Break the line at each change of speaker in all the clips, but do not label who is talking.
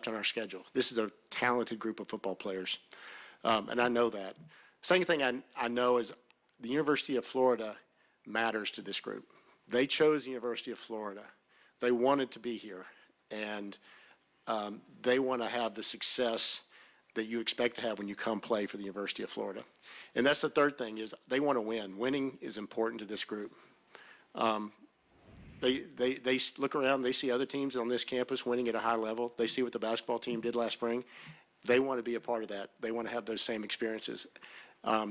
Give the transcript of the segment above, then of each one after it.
on our schedule. This is a talented group of football players, and I know that. Second thing I know is the University of Florida matters to this group. They chose the University of Florida. They wanted to be here, and they want to have the success that you expect to have when you come play for the University of Florida. And that's the third thing, is they want to win. Winning is important to this group. They look around, they see other teams on this campus winning at a high level. They see what the basketball team did last spring. They want to be a part of that. They want to have those same experiences.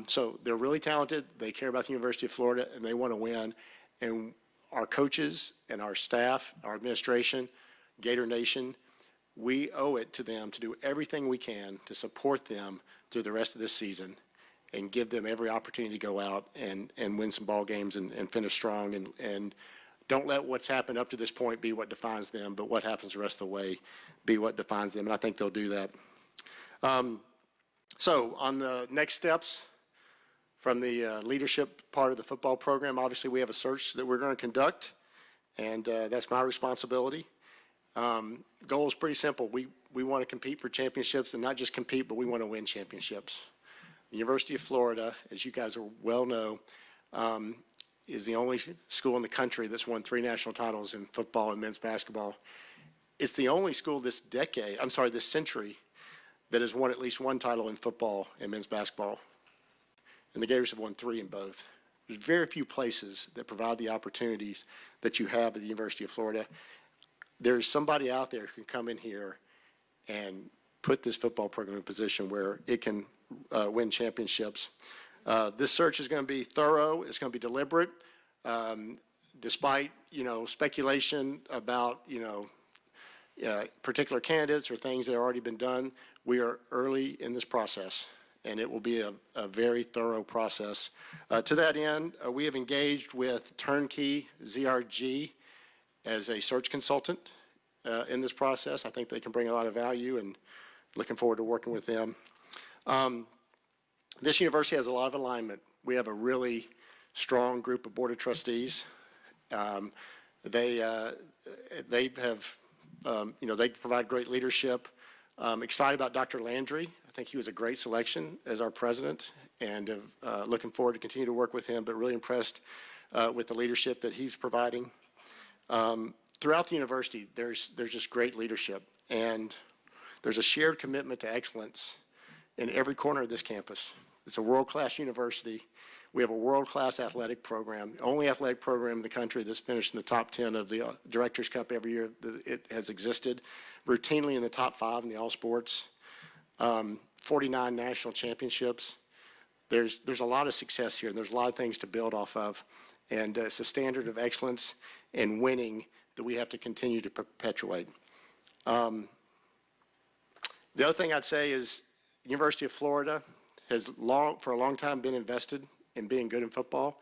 So they're really talented. They care about the University of Florida, and they want to win. And our coaches and our staff, our administration, Gator Nation, we owe it to them to do everything we can to support them through the rest of this season and give them every opportunity to go out and win some ball games and finish strong, and don't let what's happened up to this point be what defines them, but what happens the rest of the way be what defines them, and I think they'll do that. So on the next steps from the leadership part of the football program, obviously we have a search that we're going to conduct, and that's my responsibility. Goal is pretty simple. We want to compete for championships, and not just compete, but we want to win championships. The University of Florida, as you guys well know, is the only school in the country that's won 3 national titles in football and men's basketball. It's the only school this century, that has won at least 1 title in football and men's basketball. And the Gators have won 3 in both. There's very few places that provide the opportunities that you have at the University of Florida. There's somebody out there who can come in here and put this football program in a position where it can win championships. This search is going to be thorough. It's going to be deliberate. Despite, speculation about, particular candidates or things that have already been done, we are early in this process, and it will be a very thorough process. To that end, we have engaged with Turnkey ZRG as a search consultant in this process. I think they can bring a lot of value, and looking forward to working with them. This university has a lot of alignment. We have a really strong group of board of trustees. They have, they provide great leadership. Excited about Dr. Landry. I think he was a great selection as our president, and looking forward to continue to work with him, but really impressed with the leadership that he's providing. Throughout the university, there's just great leadership, and there's a shared commitment to excellence in every corner of this campus. It's a world-class university. We have a world-class athletic program, the only athletic program in the country that's finished in the top 10 of the Directors' Cup every year that it has existed, routinely in the top 5 in the all sports, 49 national championships. There's a lot of success here, and there's a lot of things to build off of, and it's a standard of excellence and winning that we have to continue to perpetuate. The other thing I'd say is the University of Florida has for a long time been invested in being good in football.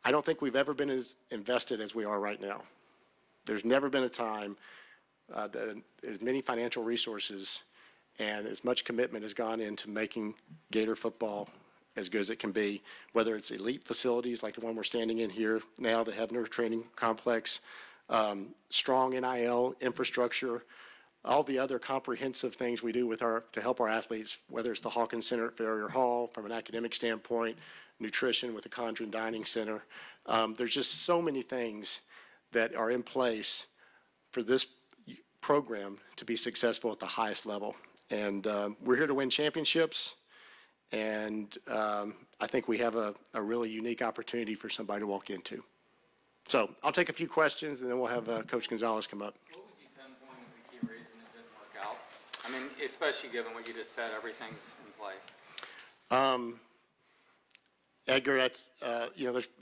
I don't think we've ever been as invested as we are right now. There's never been a time that as many financial resources and as much commitment has gone into making Gator football as good as it can be, whether it's elite facilities like the one we're standing in here now, the Hebner Training Complex, strong NIL infrastructure, all the other comprehensive things we do to help our athletes, whether it's the Hawkins Center at Farrier Hall from an academic standpoint, nutrition with the Condren Dining Center. There's just so many things that are in place for this program to be successful at the highest level. And we're here to win championships, and I think we have a really unique opportunity for somebody to walk into. So I'll take a few questions, and then we'll have Coach Gonzalez come up.
I mean, especially given what you just said, everything's in place.
Edgar, that's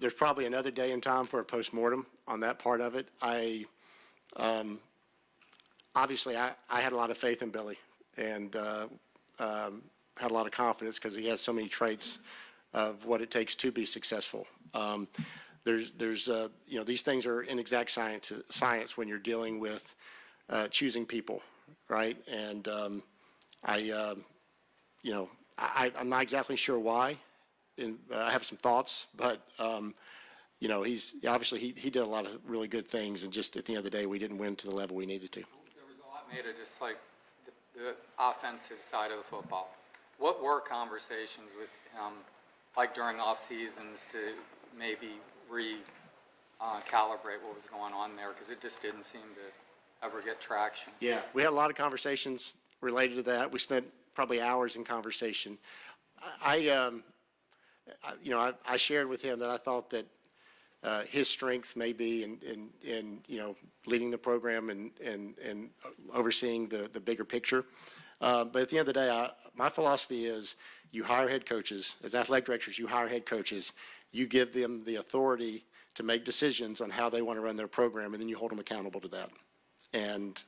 there's probably another day and time for a postmortem on that part of it. Obviously I had a lot of faith in Billy, and had a lot of confidence because he has so many traits of what it takes to be successful. These things are inexact science when you're dealing with choosing people. Right, and I'm not exactly sure why. I have some thoughts, but he's obviously he did a lot of really good things, and just at the end of the day, we didn't win to the level we needed to.
There was a lot made of just like the the offensive side of the football. What were conversations with him, like during off seasons, to maybe calibrate what was going on there? Because it just didn't seem to ever get traction.
Yeah, we had a lot of conversations related to that. We spent probably hours in conversation. I shared with him that I thought that his strength may be in leading the program and overseeing the bigger picture. But at the end of the day, my philosophy is you hire head coaches. As athletic directors, you hire head coaches. You give them the authority to make decisions on how they want to run their program, and then you hold them accountable to that. And,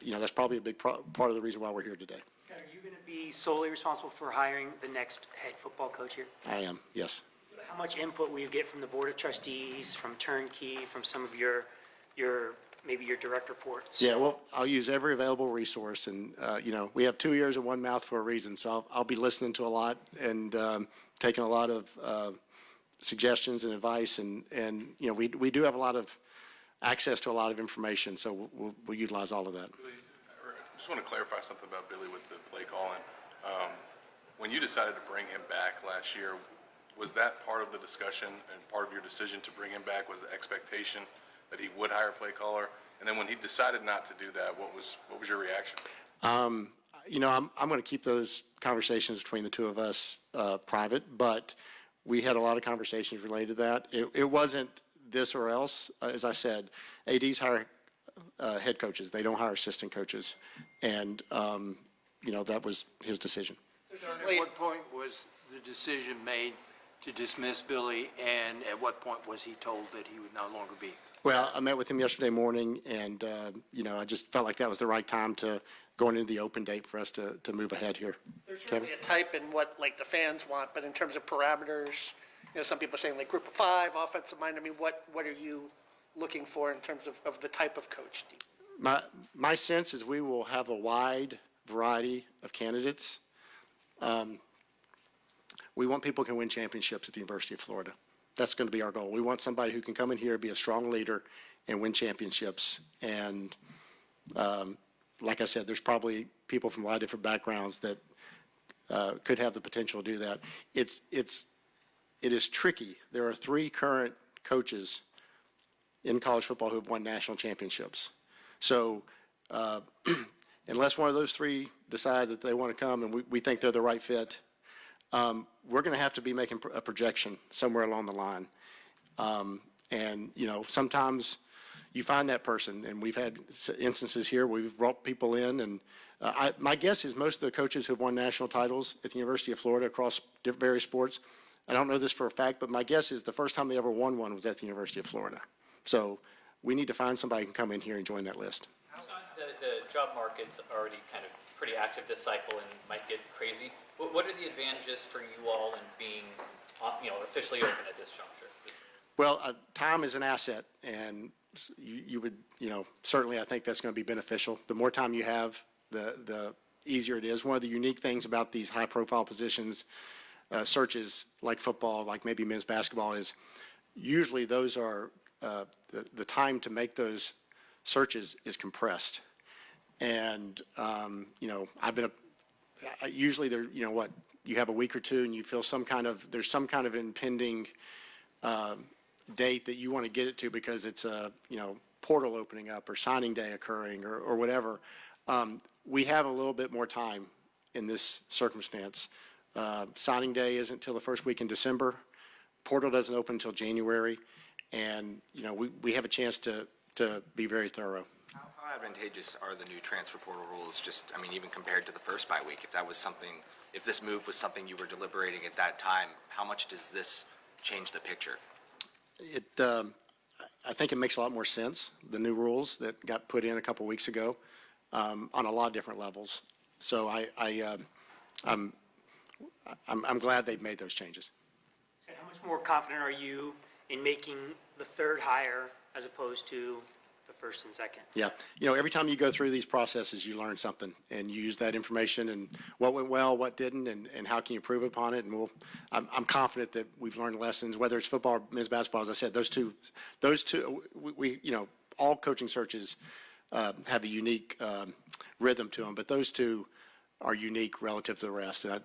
that's probably a big part of the reason why we're here today.
Scott, are you going to be solely responsible for hiring the next head football coach here?
I am, yes.
How much input will you get from the Board of Trustees, from Turnkey, from some of your maybe your direct reports?
Yeah, well, I'll use every available resource, and, we have 2 ears and 1 mouth for a reason, so I'll be listening to a lot and taking a lot of suggestions and advice, and we do have a lot of access to a lot of information, so we'll utilize all of that.
I just want to clarify something about Billy with the play calling. When you decided to bring him back last year, was that part of the discussion and part of your decision to bring him back? Was the expectation that he would hire a play caller? And then when he decided not to do that, what was your reaction?
I'm going to keep those conversations between the two of us private, but we had a lot of conversations related to that. It wasn't this or else. As I said, ADs hire head coaches. They don't hire assistant coaches. And, that was his decision.
At what point was the decision made to dismiss Billy, and at what point was he told that he would no longer be?
Well, I met with him yesterday morning, and, I just felt like that was the right time to going into the open date for us to move ahead here.
There's certainly a type in what, the fans want, but in terms of parameters, some people are saying group of 5, offensive mind. I mean, what are you looking for in terms of the type of coach?
My sense is we will have a wide variety of candidates. We want people who can win championships at the University of Florida. That's going to be our goal. We want somebody who can come in here, be a strong leader, and win championships. And like I said, there's probably people from a lot of different backgrounds that could have the potential to do that. It is tricky. There are 3 current coaches in college football who have won national championships. So unless one of those 3 decide that they want to come and we think they're the right fit, we're going to have to be making a projection somewhere along the line. And, sometimes you find that person, and we've had instances here where we've brought people in, and my guess is most of the coaches who have won national titles at the University of Florida across various sports, I don't know this for a fact, but my guess is the first time they ever won one was at the University of Florida. So we need to find somebody who can come in here and join that list.
The job market's already kind of pretty active this cycle and might get crazy. What are the advantages for you all in being, officially open at this juncture?
Well, time is an asset, and you would, certainly I think that's going to be beneficial. The more time you have, the easier it is. One of the unique things about these high-profile positions, searches like football, like maybe men's basketball, is usually those are the time to make those searches is compressed. And, I've been usually there, you have a week or two and you feel there's some kind of impending date that you want to get it to because it's a, portal opening up or signing day occurring or whatever. We have a little bit more time in this circumstance. Signing day isn't till the first week in December. Portal doesn't open until January. And, we have a chance to be very thorough.
How advantageous are the new transfer portal rules, even compared to the first bye week? If this move was something you were deliberating at that time, how much does this change the picture?
I think it makes a lot more sense, the new rules that got put in a couple weeks ago, on a lot of different levels. So I'm glad they've made those changes.
So how much more confident are you in making the 3rd hire as opposed to the 1st and 2nd?
Yeah. Every time you go through these processes, you learn something, and you use that information and what went well, what didn't, and how can you improve upon it. And I'm confident that we've learned lessons, whether it's football or men's basketball. As I said, those two, all coaching searches have a unique rhythm to them. But those two are unique relative to the rest. And,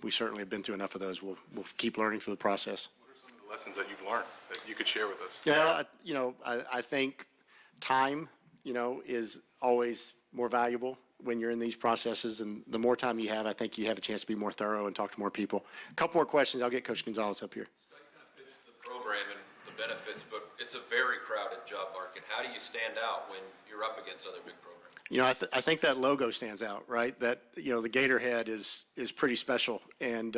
we certainly have been through enough of those. We'll keep learning through the process.
What are some of the lessons that you've learned that you could share with us?
Yeah, I think time, is always more valuable when you're in these processes. And the more time you have, I think you have a chance to be more thorough and talk to more people. A couple more questions. I'll get Coach Gonzalez up here.
Scott, you kind of pitched the program and the benefits, but it's a very crowded job market. How do you stand out when you're up against other big programs?
I think that logo stands out, right? That, the Gator head is pretty special. And,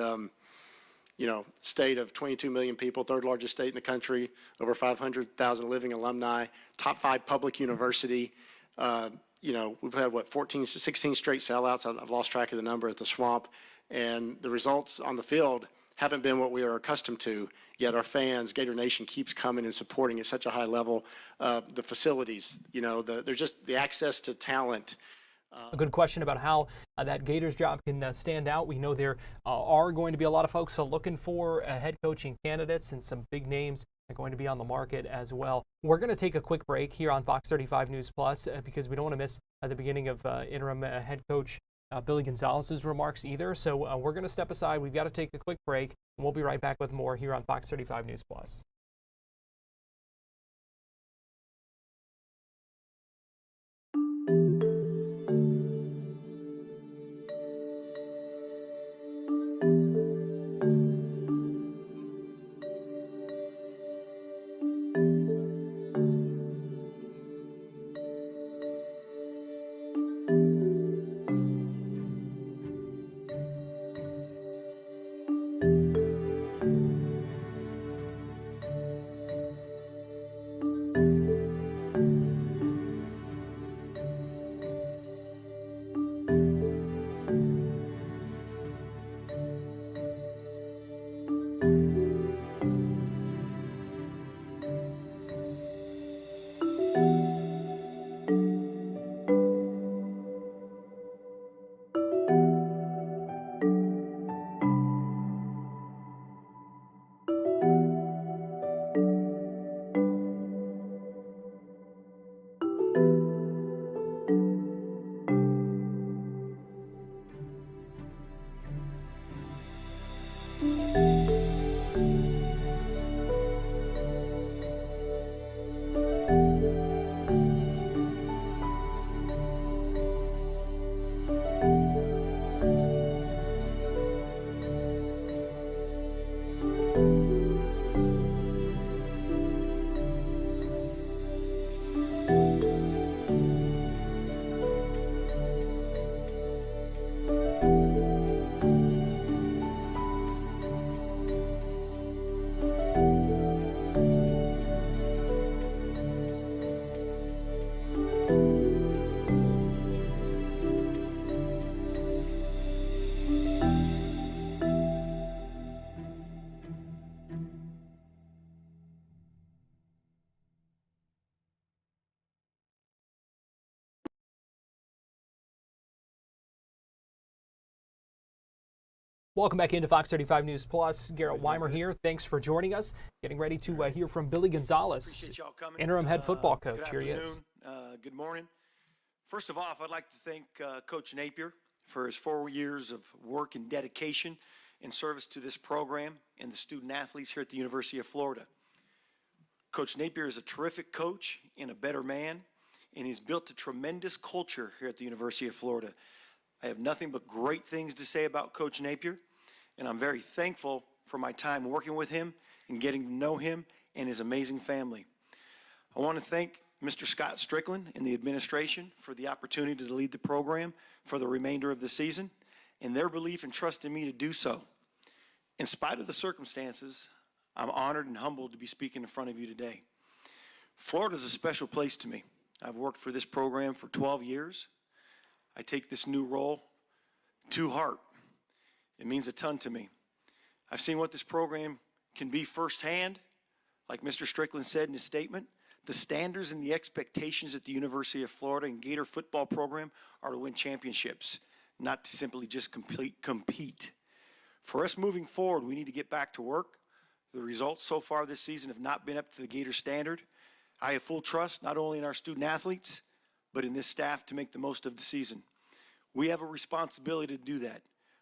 state of 22 million people, third largest state in the country, over 500,000 living alumni, top 5 public university. We've had, 16 straight sellouts. I've lost track of the number at the Swamp. And the results on the field haven't been what we are accustomed to, yet our fans, Gator Nation, keeps coming and supporting at such a high level. The facilities, there's just the access to talent.
A good question about how that Gators job can stand out. We know there are going to be a lot of folks looking for head coaching candidates, and some big names are going to be on the market as well. We're going to take a quick break here on Fox 35 News Plus because we don't want to miss the beginning of interim head coach Billy Gonzalez's remarks either. So we're going to step aside. We've got to take a quick break, and we'll be right back with more here on Fox 35 News Plus. Welcome back into Fox 35 News Plus. Garrett Weimer here. Thanks for joining us. Getting ready to hear from Billy Gonzalez,
Appreciate y'all coming.
interim head football coach.
Good
Here he
afternoon.
is.
Good morning. First of all, I'd like to thank Coach Napier for his 4 years of work and dedication and service to this program and the student athletes here at the University of Florida. Coach Napier is a terrific coach and a better man, and he's built a tremendous culture here at the University of Florida. I have nothing but great things to say about Coach Napier, and I'm very thankful for my time working with him and getting to know him and his amazing family. I want to thank Mr. Scott Stricklin and the administration for the opportunity to lead the program for the remainder of the season and their belief and trust in me to do so. In spite of the circumstances, I'm honored and humbled to be speaking in front of you today. Florida is a special place to me. I've worked for this program for 12 years. I take this new role to heart. It means a ton to me. I've seen what this program can be firsthand. Like Mr. Stricklin said in his statement, the standards and the expectations at the University of Florida and Gator football program are to win championships, not to simply just compete. For us moving forward, we need to get back to work. The results so far this season have not been up to the Gator standard. I have full trust not only in our student athletes, but in this staff to make the most of the season. We have a responsibility to do that,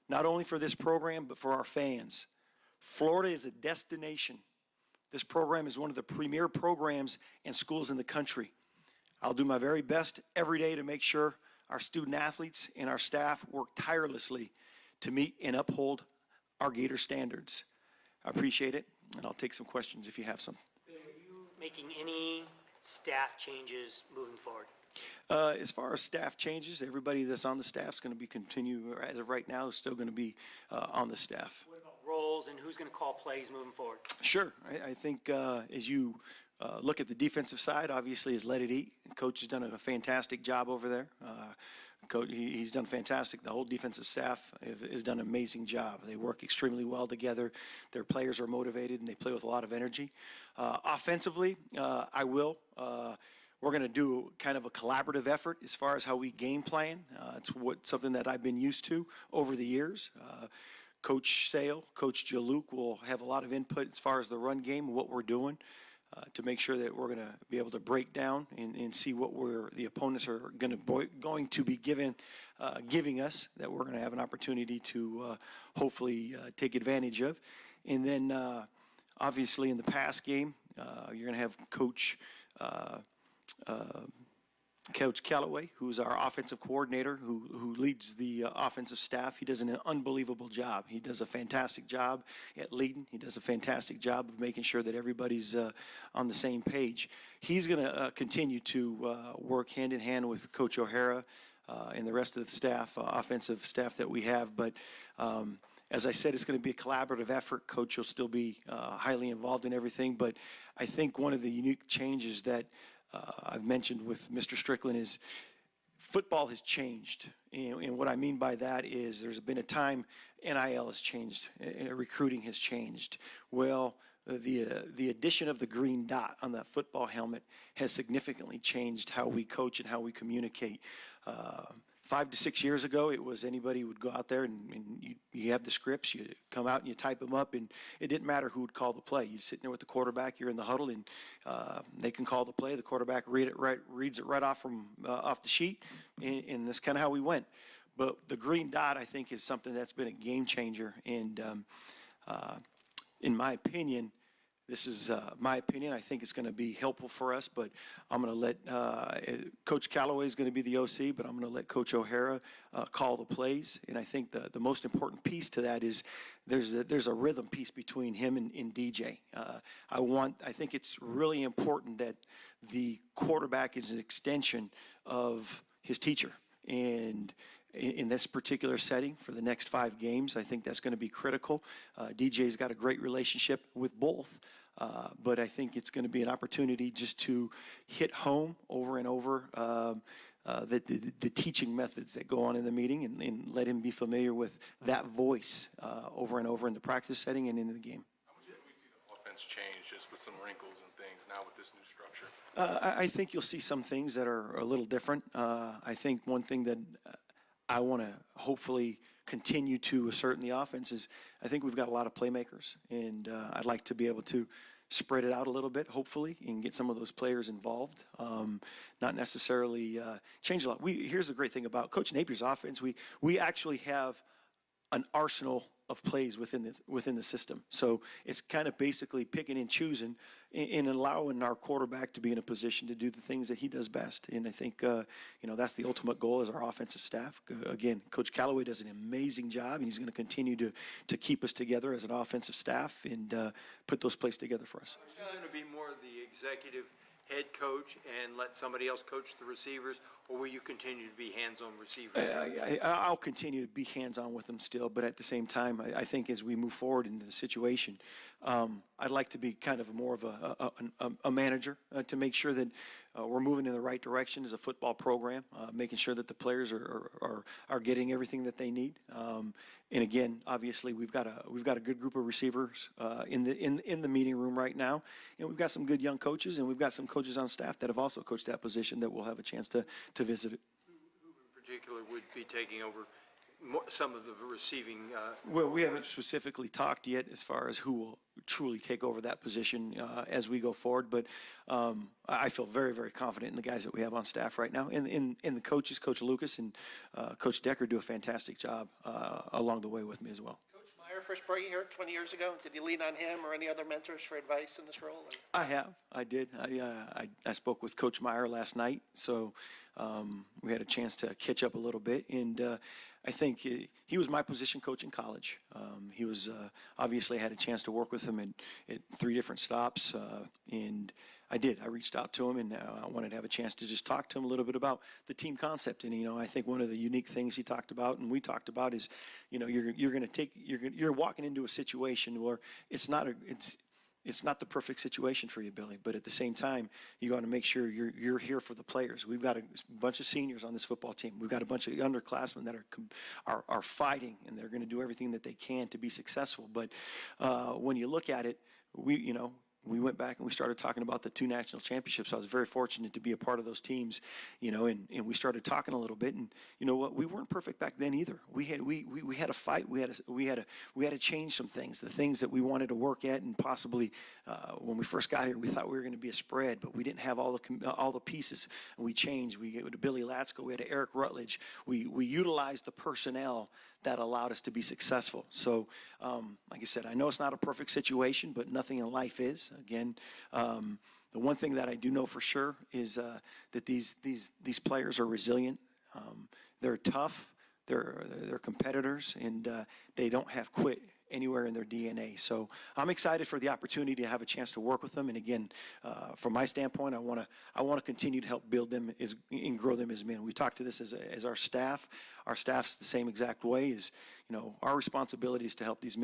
not only for this program, but for our fans. Florida is a destination. This program is one of the premier programs and schools in the country. I'll do my very best every day to make sure our student athletes and our staff work tirelessly to meet and uphold our Gator standards. I appreciate it, and I'll take some questions if you have some.
Are you making any staff changes moving forward?
As far as staff changes, everybody that's on the staff is going to be continue, as of right now, is still going to be on the staff.
What about roles and who's going to call plays moving forward?
Sure. I think as you look at the defensive side, obviously, is let it eat. Coach has done a fantastic job over there. Coach, he's done fantastic. The whole defensive staff has done an amazing job. They work extremely well together. Their players are motivated, and they play with a lot of energy. Offensively, we're going to do kind of a collaborative effort as far as how we game plan. It's something that I've been used to over the years. Coach Sale, Coach Jaluk will have a lot of input as far as the run game and what we're doing to make sure that we're going to be able to break down and see what the opponents are going to be giving us, that we're going to have an opportunity to hopefully take advantage of. And then obviously in the pass game, you're going to have Coach Callaway, who's our offensive coordinator, who leads the offensive staff. He does an unbelievable job. He does a fantastic job at leading. He does a fantastic job of making sure that everybody's on the same page. He's going to continue to work hand in hand with Coach O'Hara and the rest of the staff, offensive staff that we have. But as I said, it's going to be a collaborative effort. Coach will still be highly involved in everything. But I think one of the unique changes that I've mentioned with Mr. Stricklin is football has changed. And what I mean by that is there's been a time NIL has changed, recruiting has changed. Well, the addition of the green dot on the football helmet has significantly changed how we coach and how we communicate. 5 to 6 years ago, it was anybody would go out there and you have the scripts, you come out and you type them up, and it didn't matter who would call the play. You're sitting there with the quarterback, you're in the huddle, and they can call the play. The quarterback reads it right off from off the sheet, and that's kind of how we went. But the green dot, I think, is something that's been a game changer, and in my opinion, this is my opinion. I think it's going to be helpful for us, but I'm going to let Coach Callaway is going to be the OC, but I'm going to let Coach O'Hara call the plays. And I think the most important piece to that is there's a rhythm piece between him and DJ. I think it's really important that the quarterback is an extension of his teacher. And in this particular setting for the next 5 games, I think that's going to be critical. DJ's got a great relationship with both, but I think it's going to be an opportunity just to hit home over and over the teaching methods that go on in the meeting, and let him be familiar with that voice over and over in the practice setting and in the game.
How much do we see the offense change just with some wrinkles and things now with this new structure?
I think you'll see some things that are a little different. I think one thing that I want to hopefully continue to assert in the offense is I think we've got a lot of playmakers, and I'd like to be able to spread it out a little bit, hopefully, and get some of those players involved. Not necessarily change a lot. Here's the great thing about Coach Napier's offense. We actually have an arsenal of plays within the system. So it's kind of basically picking and choosing and allowing our quarterback to be in a position to do the things that he does best. And I think, that's the ultimate goal as our offensive staff. Again, Coach Callaway does an amazing job, and he's going to continue to keep us together as an offensive staff and put those plays together for us.
Are you going to be more the executive head coach and let somebody else coach the receivers, or will you continue to be hands-on receivers?
I'll continue to be hands-on with them still, but at the same time, I think as we move forward into the situation, I'd like to be kind of more of a manager to make sure that we're moving in the right direction as a football program, making sure that the players are getting everything that they need. And again, obviously, we've got a good group of receivers in the meeting room right now, and we've got some good young coaches, and we've got some coaches on staff that have also coached that position that we'll have a chance to visit it.
Who in particular would be taking over some of the receiving?
Well, we haven't specifically talked yet as far as who will truly take over that position as we go forward. But I feel very, very confident in the guys that we have on staff right now. And the coaches, Coach Lucas and Coach Decker, do a fantastic job along the way with me as well.
Coach Meyer first brought you here 20 years ago. Did you lean on him or any other mentors for advice in this role? Or?
I did. I spoke with Coach Meyer last night, so we had a chance to catch up a little bit. And I think he was my position coach in college. He was obviously had a chance to work with him at 3 different stops, and I did. I reached out to him, and I wanted to have a chance to just talk to him a little bit about the team concept. And I think one of the unique things he talked about, and we talked about, is you're walking into a situation where it's not the perfect situation for you, Billy, but at the same time, you got to make sure you're here for the players. We've got a bunch of seniors on this football team. We've got a bunch of underclassmen that are fighting, and they're going to do everything that they can to be successful. But when you look at it, we went back and we started talking about the 2 national championships. I was very fortunate to be a part of those teams, and we started talking a little bit. And you know what? We weren't perfect back then either. We had a fight. We had to change some things. The things that we wanted to work at, and possibly when we first got here, we thought we were going to be a spread, but we didn't have all the pieces. And we changed. We had Billy Latsko. We had Eric Rutledge. We utilized the personnel that allowed us to be successful. So, like I said, I know it's not a perfect situation, but nothing in life is. Again, the one thing that I do know for sure is that these players are resilient. They're tough. They're competitors, and they don't have quit anywhere in their DNA. So I'm excited for the opportunity to have a chance to work with them. And again, from my standpoint, I want to continue to help build them and grow them as men. We talked to this as our staff. Our staff's the same exact way. Is our responsibility is to help these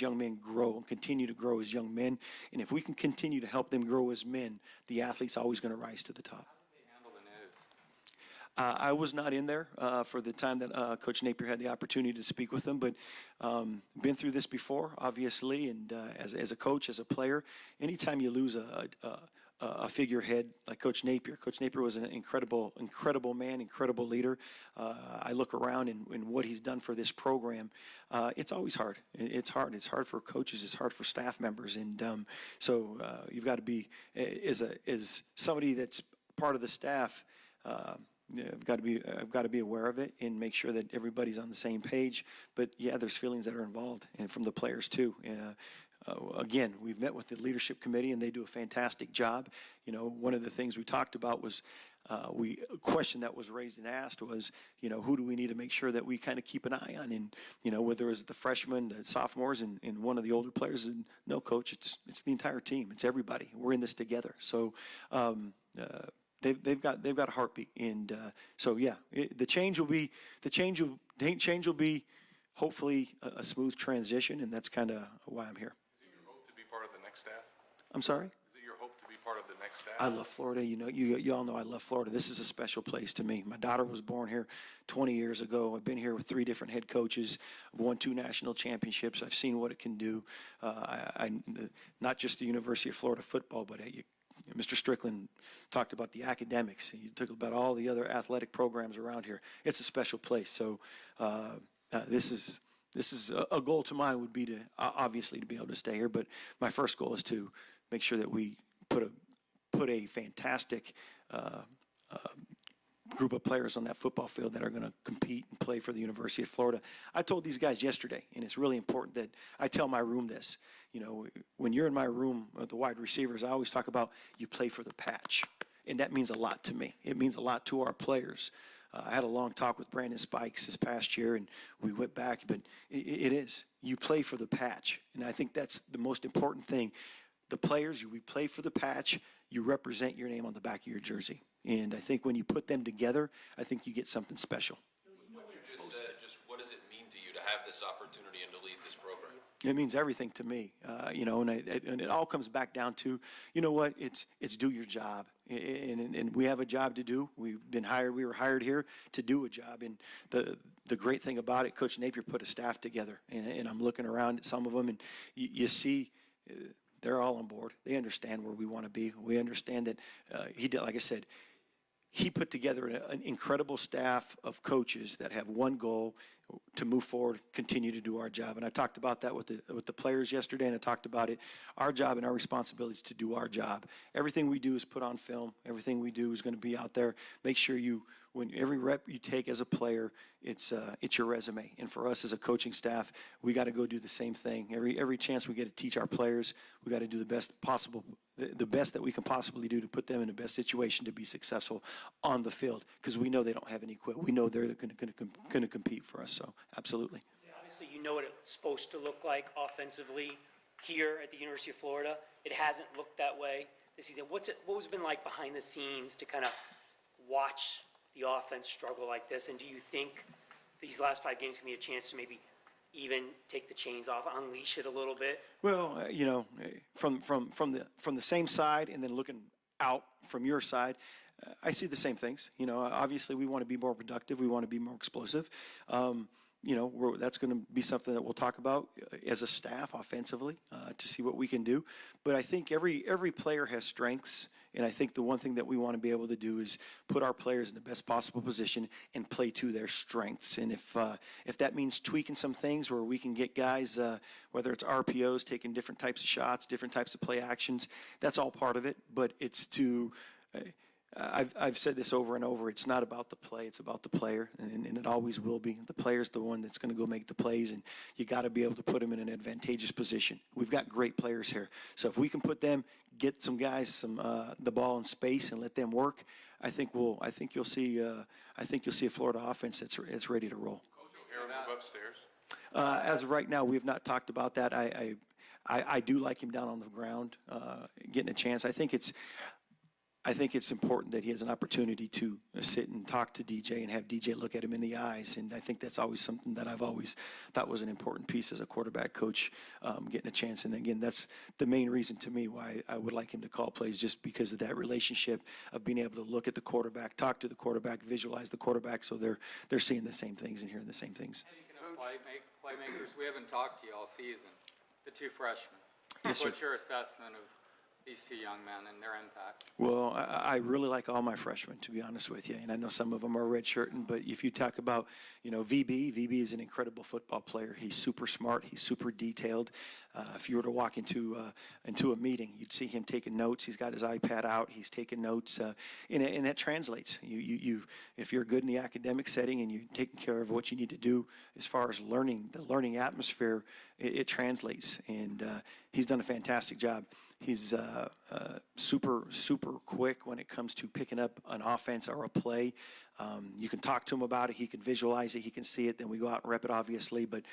young men grow and continue to grow as young men. And if we can continue to help them grow as men, the athlete's always going to rise to the top. I was not in there for the time that Coach Napier had the opportunity to speak with them, but been through this before, obviously, and as a coach, as a player, anytime you lose a figurehead like Coach Napier was an incredible man, incredible leader. I look around and what he's done for this program. It's always hard. It's hard. It's hard for coaches. It's hard for staff members, and so you've got to be as somebody that's part of the staff. I've got to be aware of it and make sure that everybody's on the same page. But yeah, there's feelings that are involved, and from the players too. Again, we've met with the leadership committee, and they do a fantastic job. One of the things we talked about was a question that was raised and asked was, who do we need to make sure that we kind of keep an eye on? And whether it's the freshmen, the sophomores, and one of the older players. And no, coach, it's the entire team. It's everybody. We're in this together. So. They've got a heartbeat, and so yeah, the change will be hopefully a smooth transition, and that's kind of why I'm here.
Is it your hope to be part of the next staff?
I'm sorry?
Is it your hope to be part of the next staff?
I love Florida. You all know I love Florida. This is a special place to me. My daughter was born here 20 years ago. I've been here with 3 different head coaches. I've won 2 national championships. I've seen what it can do. Not just the University of Florida football, but Mr. Stricklin talked about the academics. He talked about all the other athletic programs around here. It's a special place. So this is a goal to mine would be to obviously to be able to stay here. But my first goal is to make sure that we put a fantastic group of players on that football field that are going to compete and play for the University of Florida. I told these guys yesterday, and it's really important that I tell my room this. When you're in my room with the wide receivers, I always talk about you play for the patch, and that means a lot to me. It means a lot to our players. I had a long talk with Brandon Spikes this past year, and we went back, but it is. You play for the patch, and I think that's the most important thing. The players, we play for the patch. You represent your name on the back of your jersey. And I think when you put them together, I think you get something special.
What you just said, what does it mean to you to have this opportunity and to lead this program?
It means everything to me, and it all comes back down to, it's do your job, and we have a job to do. We were hired here to do a job, and the great thing about it, Coach Napier put a staff together, and I'm looking around at some of them, and you see. They're all on board. They understand where we want to be. We understand that he did, like I said, he put together an incredible staff of coaches that have one goal: to move forward, continue to do our job. And I talked about that with the players yesterday, and I talked about it. Our job and our responsibility is to do our job. Everything we do is put on film. Everything we do is going to be out there. Make sure when every rep you take as a player, it's your resume. And for us as a coaching staff, we got to go do the same thing. Every chance we get to teach our players, we got to do the best that we can possibly do to put them in the best situation to be successful on the field, because we know they don't have any quit. We know they're going to compete for us. So absolutely.
Obviously, you know what it's supposed to look like offensively here at the University of Florida. It hasn't looked that way this season. What has it been like behind the scenes to kind of watch the offense struggle like this? And do you think these last 5 games can be a chance to maybe even take the chains off, unleash it a little bit?
Well, from the same side, and then looking out from your side, I see the same things. Obviously we want to be more productive. We want to be more explosive. That's going to be something that we'll talk about as a staff offensively to see what we can do. But I think every player has strengths, and I think the one thing that we want to be able to do is put our players in the best possible position and play to their strengths. And if that means tweaking some things where we can get guys, whether it's RPOs, taking different types of shots, different types of play actions, that's all part of it. But it's to I've said this over and over. It's not about the play. It's about the player, and it always will be. The player's the one that's going to go make the plays, and you got to be able to put them in an advantageous position. We've got great players here, so if we can get some guys the ball in space and let them work, I think you'll see a Florida offense that's ready to roll.
Coach O'Hara move upstairs?
As of right now, we have not talked about that. I do like him down on the ground, getting a chance. I think it's important that he has an opportunity to sit and talk to DJ and have DJ look at him in the eyes. And I think that's always something that I've always thought was an important piece as a quarterback coach, getting a chance. And again, that's the main reason to me why I would like him to call plays, just because of that relationship of being able to look at the quarterback, talk to the quarterback, visualize the quarterback, so they're seeing the same things and hearing the same things.
Speaking of playmakers, we haven't talked to you all season. The 2 freshmen.
Yes, sir.
What's your assessment of these 2 young men and their impact?
Well, I really like all my freshmen, to be honest with you. And I know some of them are redshirting, but if you talk about, VB is an incredible football player. He's super smart. He's super detailed. If you were to walk into a meeting, you'd see him taking notes. He's got his iPad out. He's taking notes, and that translates. If you're good in the academic setting and you're taking care of what you need to do as far as learning, the learning atmosphere, it translates. And he's done a fantastic job. He's super quick when it comes to picking up an offense or a play. You can talk to him about it. He can visualize it. He can see it. Then we go out and rep it, obviously. But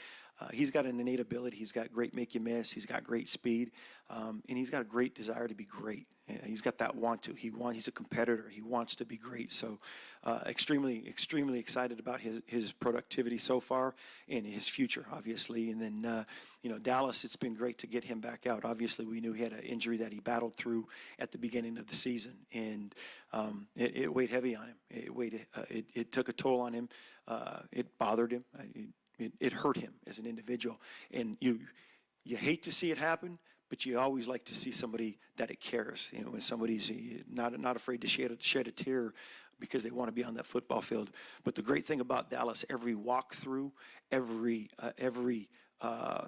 he's got an innate ability. He's got great make you miss. He's got great speed. And he's got a great desire to be great. He's got that want to. He's a competitor. He wants to be great. So extremely excited about his productivity so far and his future, obviously. And then, Dallas, it's been great to get him back out. Obviously, we knew he had an injury that he battled through at the beginning of the season. And it weighed heavy on him. It took a toll on him. It bothered him. It hurt him as an individual. And you hate to see it happen, but you always like to see somebody that it cares. When somebody's not afraid to shed a tear because they want to be on that football field. But the great thing about Dallas, every walkthrough, every I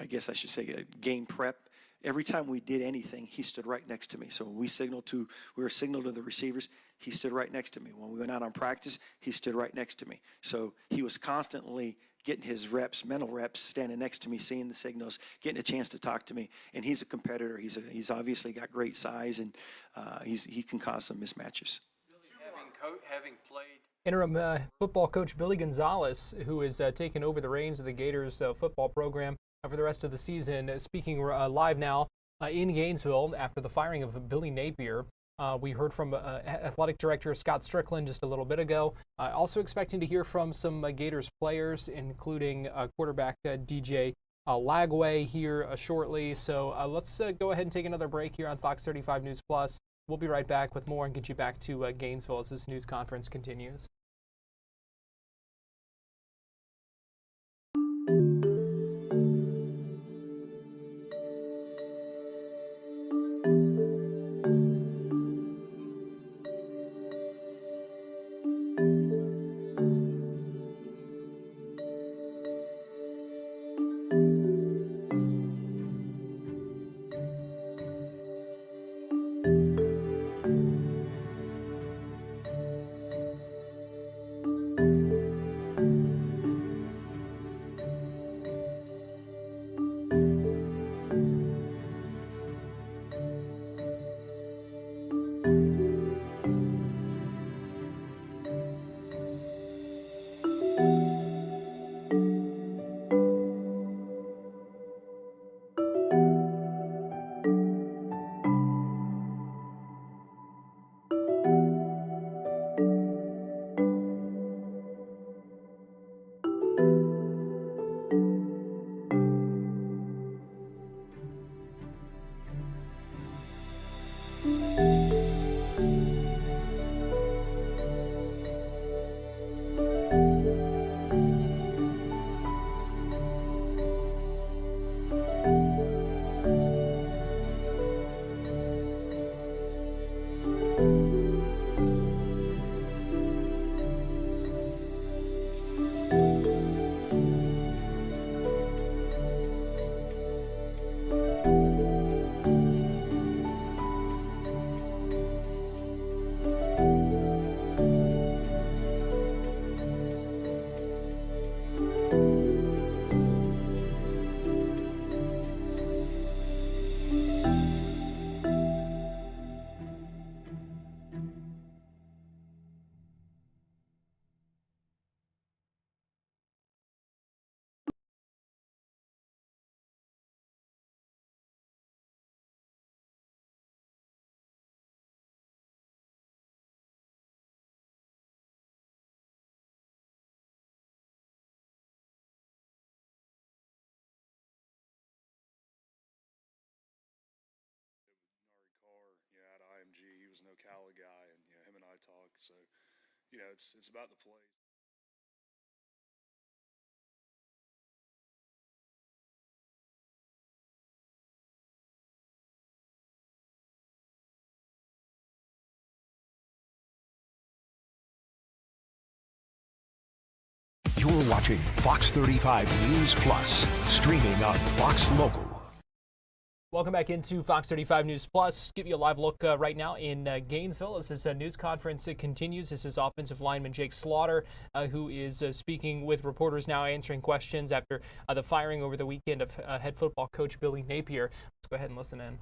guess I should say game prep, every time we did anything, he stood right next to me. So when we were signaled to the receivers, he stood right next to me. When we went out on practice, he stood right next to me. So he was constantly getting his reps, mental reps, standing next to me, seeing the signals, getting a chance to talk to me. And he's a competitor. He's obviously got great size, and he can cause some mismatches.
Having played
Interim football coach Billy Gonzalez, who is taking over the reins of the Gators football program for the rest of the season, speaking live now in Gainesville after the firing of Billy Napier. We heard from Athletic Director Scott Stricklin just a little bit ago. Also expecting to hear from some Gators players, including quarterback DJ Lagway here shortly. So let's go ahead and take another break here on Fox 35 News Plus. We'll be right back with more and get you back to Gainesville as this news conference continues.
was no Cali guy, and him and I talk. So it's about the plays.
You're watching Fox 35 News Plus, streaming on Fox Local.
Welcome back into Fox 35 News Plus. Give you a live look right now in Gainesville as this news conference continues. This is offensive lineman Jake Slaughter, who is speaking with reporters now, answering questions after the firing over the weekend of head football coach Billy Napier. Let's go ahead and listen in.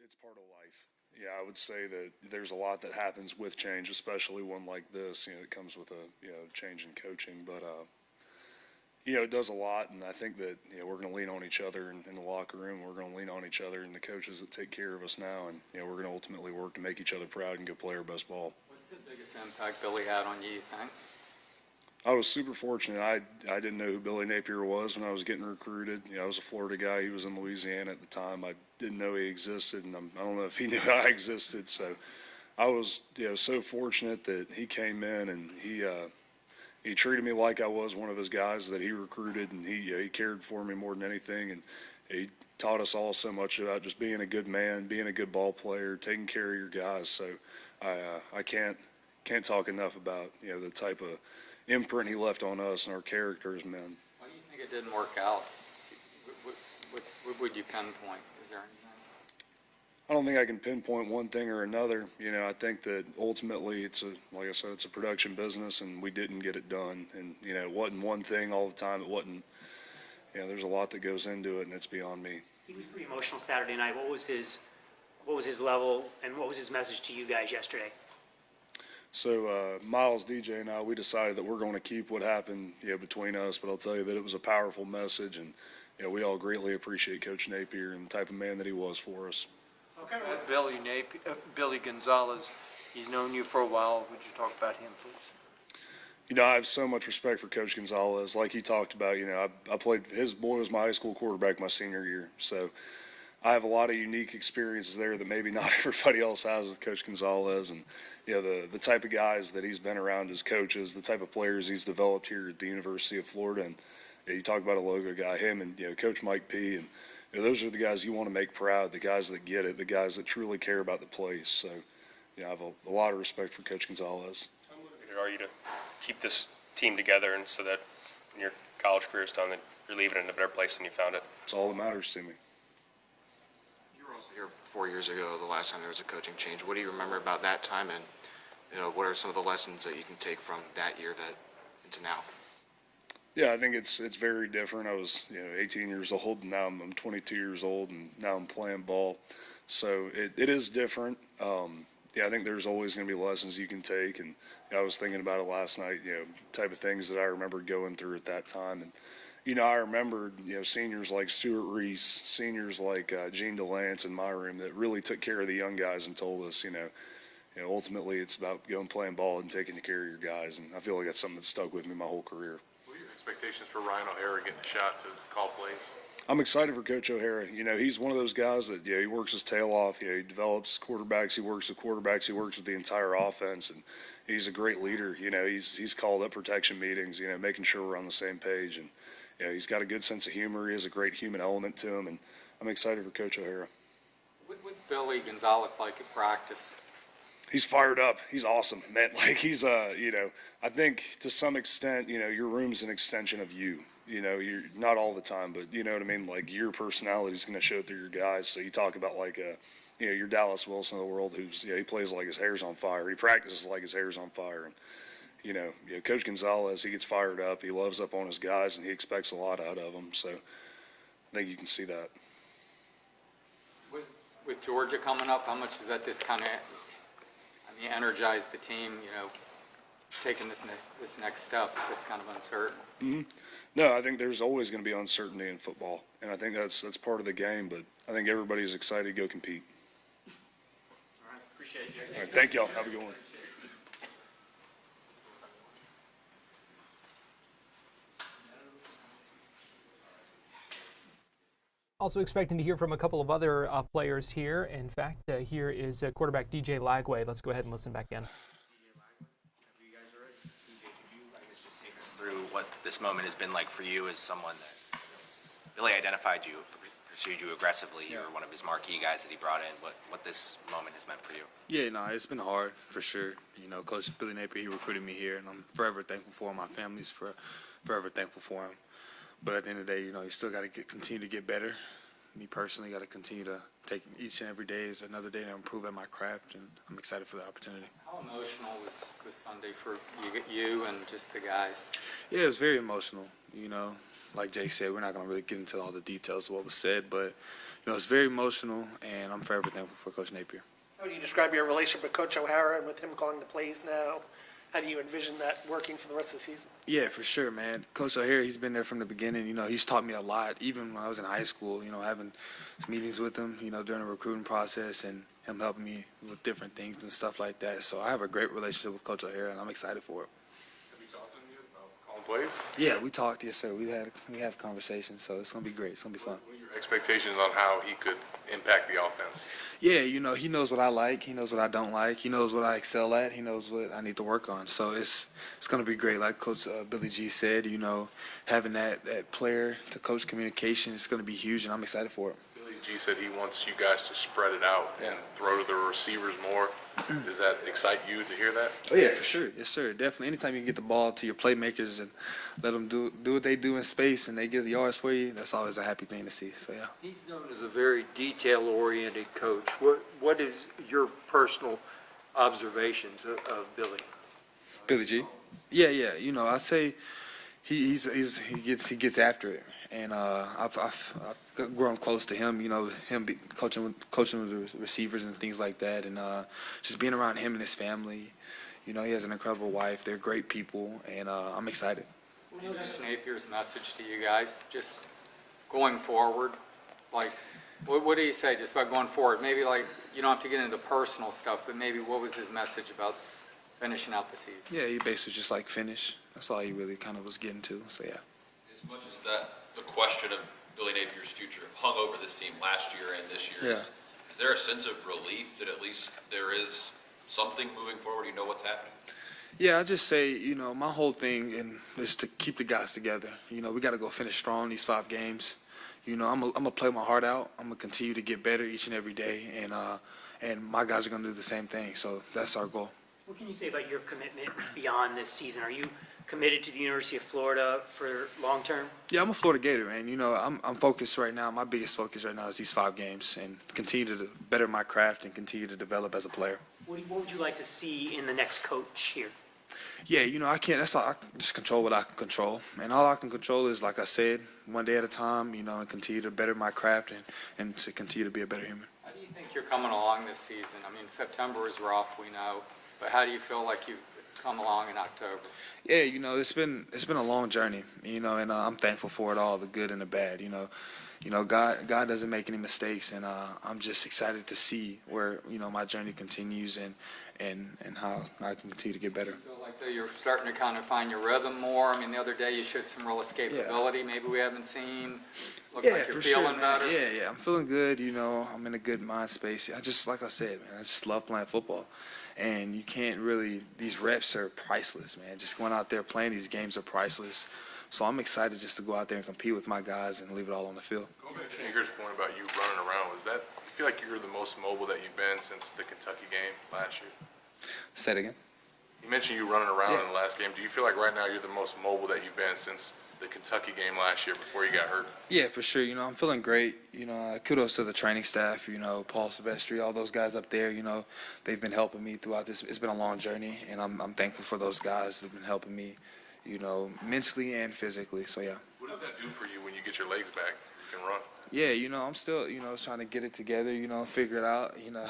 It's part of life. Yeah, I would say that there's a lot that happens with change, especially one like this. It comes with a change in coaching, but it does a lot, and I think that we're going to lean on each other in the locker room. We're going to lean on each other and the coaches that take care of us now, and we're going to ultimately work to make each other proud and go play our best ball.
What's the biggest impact Billy had on you think?
I was super fortunate. I didn't know who Billy Napier was when I was getting recruited. I was a Florida guy. He was in Louisiana at the time. I didn't know he existed, and I don't know if he knew I existed. So I was so fortunate that he came in, and he treated me like I was one of his guys that he recruited, and he cared for me more than anything. And he taught us all so much about just being a good man, being a good ball player, taking care of your guys. So I can't talk enough about the type of imprint he left on us and our character as men.
Why do you think it didn't work out? What would you pinpoint? Is there anything?
I don't think I can pinpoint one thing or another. I think that ultimately like I said, it's a production business, and we didn't get it done. And it wasn't one thing all the time. It wasn't. There's a lot that goes into it, and it's beyond me.
He was pretty emotional Saturday night. What was his level, and what was his message to you guys yesterday?
So Miles, DJ, and I, we decided that we're going to keep what happened between us, but I'll tell you that it was a powerful message, and we all greatly appreciate Coach Napier and the type of man that he was for us.
Okay. Billy Gonzalez, he's known you for a while. Would you talk about him, please?
I have so much respect for Coach Gonzalez. Like he talked about, I played, his boy was my high school quarterback my senior year, so I have a lot of unique experiences there that maybe not everybody else has with Coach Gonzalez, and the type of guys that he's been around as coaches, the type of players he's developed here at the University of Florida. And you talk about a logo guy, him and Coach Mike P. And those are the guys you want to make proud, the guys that get it, the guys that truly care about the place. So I have a lot of respect for Coach Gonzalez.
How motivated are you to keep this team together, and so that when your college career is done, that you're leaving it in a better place than you found it?
It's all that matters to me.
You were also here 4 years ago, the last time there was a coaching change. What do you remember about that time, and what are some of the lessons that you can take from that year into now?
Yeah, I think it's very different. I was 18 years old, and now I'm 22 years old, and now I'm playing ball. So it is different. I think there's always going to be lessons you can take, and I was thinking about it last night. Type of things that I remembered going through at that time, and I remembered seniors like Stuart Reese, seniors like Gene DeLance in my room that really took care of the young guys and told us, ultimately it's about going playing ball and taking care of your guys, and I feel like that's something that stuck with me my whole career.
What are your expectations for Ryan O'Hara getting a shot to call plays?
I'm excited for Coach O'Hara. He's one of those guys that, he works his tail off. He develops quarterbacks. He works with quarterbacks. He works with the entire offense, and he's a great leader. He's called up protection meetings, making sure we're on the same page. And, he's got a good sense of humor. He has a great human element to him, and I'm excited for Coach O'Hara.
What's Billy Gonzalez like at practice?
He's fired up. He's awesome, man. Like he's, I think to some extent, your room's an extension of you. You're not all the time, but you know what I mean? Like your personality is going to show through your guys. So you talk about like, your Dallas Wilson of the world who's, he plays like his hair's on fire. He practices like his hair's on fire. And, Coach Gonzalez, he gets fired up. He loves up on his guys, and he expects a lot out of them. So I think you can see that.
With Georgia coming up, how much does that just kind of, energize the team, taking this next step that's kind of uncertain?
Mm-hmm. No, I think there's always going to be uncertainty in football, and I think that's part of the game, but I think everybody's excited to go compete.
All right, appreciate it, Jay.
All right, thank y'all. Have a good one.
Also expecting to hear from a couple of other players here. In fact, here is quarterback DJ Lagway. Let's go ahead and listen back in.
Through what this moment has been like for you as someone that really identified you, pursued you aggressively. You were one of his marquee guys that he brought in. What this moment has meant for you?
Yeah, no, it's been hard for sure. You know, Coach Billy Napier, he recruited me here, and I'm forever thankful for him. My family's forever thankful for him. But at the end of the day, you know, you still got to continue to get better. Me personally, got to continue to take each and every day as another day to improve at my craft, and I'm excited for the opportunity.
How emotional was Sunday for you and just the guys?
Yeah, it was very emotional. You know, like Jake said, we're not going to really get into all the details of what was said, but, you know, it's very emotional, and I'm forever thankful for Coach Napier.
How do you describe your relationship with Coach O'Hara and with him calling the plays now? How do you envision that working for the rest of the season?
Yeah, for sure, man. Coach O'Hara, he's been there from the beginning. You know, he's taught me a lot, even when I was in high school, you know, having meetings with him, you know, during the recruiting process and him helping me with different things and stuff like that. So I have a great relationship with Coach O'Hara, and I'm excited for it.
Have you talked to him yet about calling plays?
Yeah, we talked, yes, sir. We have conversations, so it's going to be great. It's going to be fun.
What are your expectations on how he could impact the offense?
Yeah, you know, he knows what I like. He knows what I don't like. He knows what I excel at. He knows what I need to work on. So it's going to be great. Like Coach Billy G said, you know, having that player-to-coach communication is going to be huge, and I'm excited for it.
Billy G said he wants you guys to spread it out and throw to the receivers more. Does that excite you to hear that?
Oh, yeah, for sure. Yes, sir. Definitely. Anytime you can get the ball to your playmakers and let them do what they do in space and they get the yards for you, that's always a happy thing to see. So, yeah.
He's known as a very detail-oriented coach. What is your personal observations of Billy?
Billy G? Yeah. You know, I'd say he gets after it. And I've grown close to him, you know, coaching with the receivers and things like that, and just being around him and his family. You know, he has an incredible wife. They're great people, and I'm excited.
Coach Napier's message to you guys, just going forward, like, what do you say just about going forward? Maybe, like, you don't have to get into personal stuff, but maybe what was his message about finishing out the season?
Yeah, he basically just like finish. That's all he really kind of was getting to, so yeah.
As much as that, the question of Billy Napier's future hung over this team last year and this year, is there a sense of relief that at least there is something moving forward? You know what's happening?
Yeah, I just say, you know, my whole thing is to keep the guys together. You know, we got to go finish strong these 5 games. You know, I'm gonna play my heart out. I'm gonna continue to get better each and every day, and my guys are gonna do the same thing. So that's our goal.
What can you say about your commitment beyond this season? Are you committed to the University of Florida for long term?
Yeah, I'm a Florida Gator, man. You know, I'm focused right now. My biggest focus right now is these 5 games and continue to better my craft and continue to develop as a player.
What would you like to see in the next coach here?
Yeah, you know, I can't. That's all. I can just control what I can control, and all I can control is, like I said, one day at a time. You know, and continue to better my craft and to continue to be a better human.
How do you think you're coming along this season? I mean, September is rough, we know, but how do you feel like you've come along in October?
Yeah, you know, it's been a long journey, you know, and I'm thankful for it all, the good and the bad. You know, God doesn't make any mistakes, and I'm just excited to see where, you know, my journey continues and how I can continue to get better.
I feel like that you're starting to kind of find your rhythm more. I mean, the other day you showed some real escapability maybe we haven't seen. Looks like you're
for
feeling
sure,
better.
man. Yeah, I'm feeling good. You know, I'm in a good mind space. Like I said, man, I just love playing football. And you can't really, these reps are priceless, man. Just going out there playing these games are priceless. So I'm excited just to go out there and compete with my guys and leave it all on the field.
Going back to Anchor's point about you running around, you feel like you're the most mobile that you've been since the Kentucky game last year?
Say it again.
You mentioned you running around in the last game. Do you feel like right now you're the most mobile that you've been since the Kentucky game last year before you got hurt?
Yeah, for sure. You know, I'm feeling great. You know, kudos to the training staff, you know, Paul Silvestri, all those guys up there, you know, they've been helping me throughout this. It's been a long journey, and I'm thankful for those guys that have been helping me, you know, mentally and physically. So, yeah.
What does that do for you when you get your legs back? You can run.
Yeah, you know, I'm still, you know, trying to get it together, you know, figure it out, you know.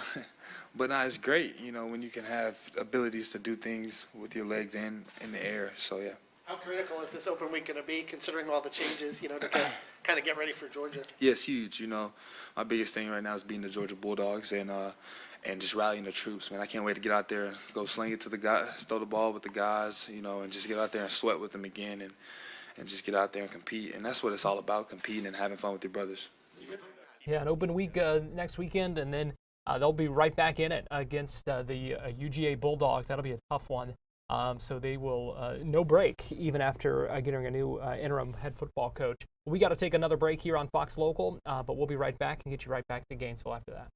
But no, it's great, you know, when you can have abilities to do things with your legs and in the air. So, yeah.
How critical is this open week going to be, considering all the changes, you know, to kind of get ready for Georgia?
Yeah, it's huge. You know, my biggest thing right now is beating the Georgia Bulldogs and just rallying the troops, man. I can't wait to get out there and go sling it to the guys, throw the ball with the guys, you know, and just get out there and sweat with them again and just get out there and compete. And that's what it's all about, competing and having fun with your brothers.
Is
Yeah, an open week next weekend, and then they'll be right back in it against the UGA Bulldogs. That'll be a tough one. So they will no break even after getting a new interim head football coach. We got to take another break here on Fox Local, but we'll be right back and get you right back to Gainesville after that.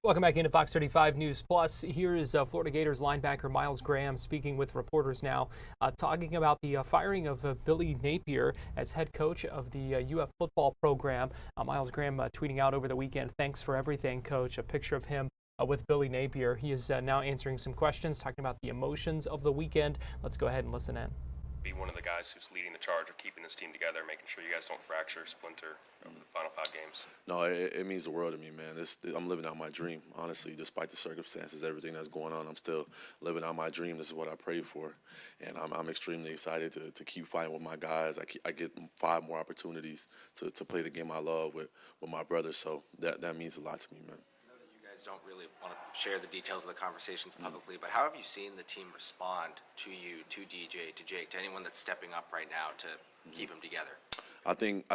Welcome back into Fox 35 News Plus. Here is Florida Gators linebacker Myles Graham speaking with reporters now, talking about the firing of Billy Napier as head coach of the UF football program. Myles Graham tweeting out over the weekend, "Thanks for everything, Coach." A picture of him with Billy Napier. He is now answering some questions, talking about the emotions of the weekend. Let's go ahead and listen in.
Be one of the guys who's leading the charge of keeping this team together, making sure you guys don't fracture, splinter over the final 5 games.
No, it means the world to me, man. I'm living out my dream, honestly. Despite the circumstances, everything that's going on, I'm still living out my dream. This is what I prayed for, and I'm extremely excited to keep fighting with my guys. I get 5 more opportunities to play the game I love with my brothers, so that means a lot to me, man.
You guys don't really want to share the details of the conversations publicly, but how have you seen the team respond to you, to DJ, to Jake, to anyone that's stepping up right now to keep them together?
I think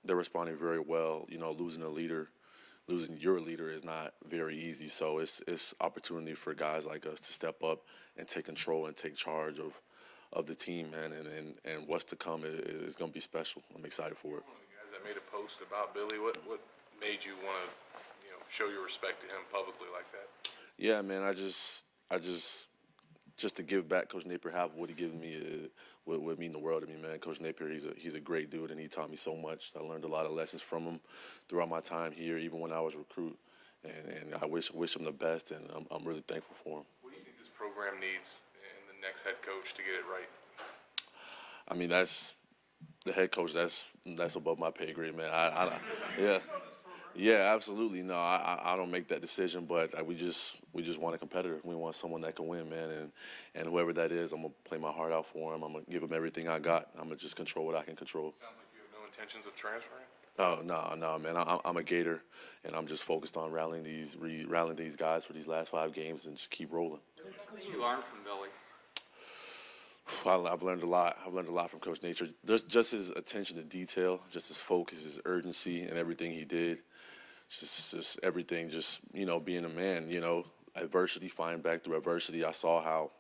they're responding very well. You know, losing your leader is not very easy. So it's opportunity for guys like us to step up and take control and take charge of the team, man. And what's to come is going to be special. I'm excited for it.
One of the guys that made a post about Billy, what made you want to show your respect to him publicly like that?
Yeah, man. I just to give back Coach Napier half of what he given me would mean the world to me, man. Coach Napier, he's a great dude, and he taught me so much. I learned a lot of lessons from him throughout my time here, even when I was a recruit. And I wish him the best, and I'm really thankful for him.
What do you think this program needs in the next head coach to get it right?
I mean, that's the head coach. That's above my pay grade, man. Yeah, absolutely. No, I don't make that decision, but we just want a competitor. We want someone that can win, man. And whoever that is, I'm gonna play my heart out for him. I'm gonna give him everything I got. I'm gonna just control what I can control.
Sounds like you have no intentions of transferring.
Oh no, man. I'm a Gator, and I'm just focused on rallying these guys for these last 5 games and just keep rolling.
What did you learn from Billy?
I've learned a lot. I've learned a lot from Coach Napier. Just his attention to detail, just his focus, his urgency, and everything he did. Just everything. Just being a man. Adversity, fighting back through adversity. I saw how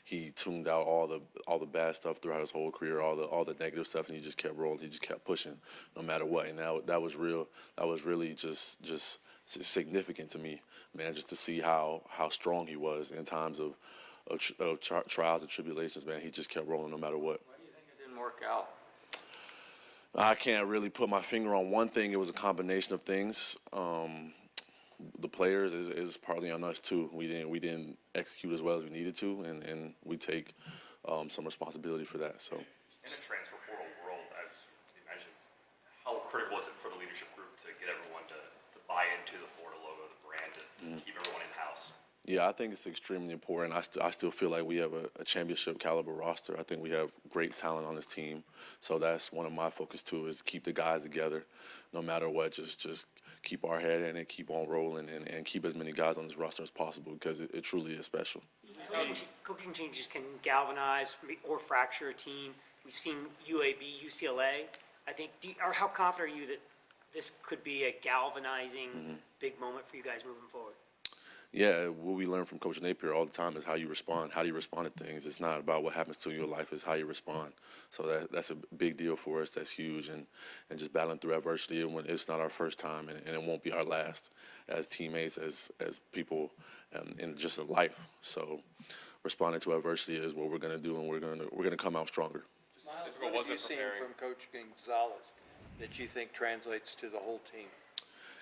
he tuned out all the bad stuff throughout his whole career, all the negative stuff, and he just kept rolling. He just kept pushing no matter what. And that was real. That was really just significant to me, man, just to see how strong he was in times of trials and tribulations, man. He just kept rolling no matter what.
Why do you think it didn't work out?
I can't really put my finger on one thing. It was a combination of things. The players is partly on us too. We didn't execute as well as we needed to, and we take some responsibility for that. So.
In a transfer portal world, as you mentioned, how critical is it for the leadership group to get everyone to buy into the Florida logo, the brand, to keep everyone in-house?
Yeah, I think it's extremely important. I still feel like we have a championship caliber roster. I think we have great talent on this team. So that's one of my focus too, is keep the guys together no matter what. Just keep our head in it, keep on rolling, and keep as many guys on this roster as possible, because it truly is special.
Coaching changes can galvanize or fracture a team. We've seen UAB, UCLA. I think, or how confident are you that this could be a galvanizing big moment for you guys moving forward?
Yeah, what we learn from Coach Napier all the time is how you respond. How do you respond to things? It's not about what happens to you in your life, it's how you respond. So that's a big deal for us. That's huge. And just battling through adversity, when it's not our first time, and it won't be our last as teammates, as people, in just in life. So responding to adversity is what we're going to do, and we're going to come out stronger.
What have you seen from Coach Gonzalez that you think translates to the whole team?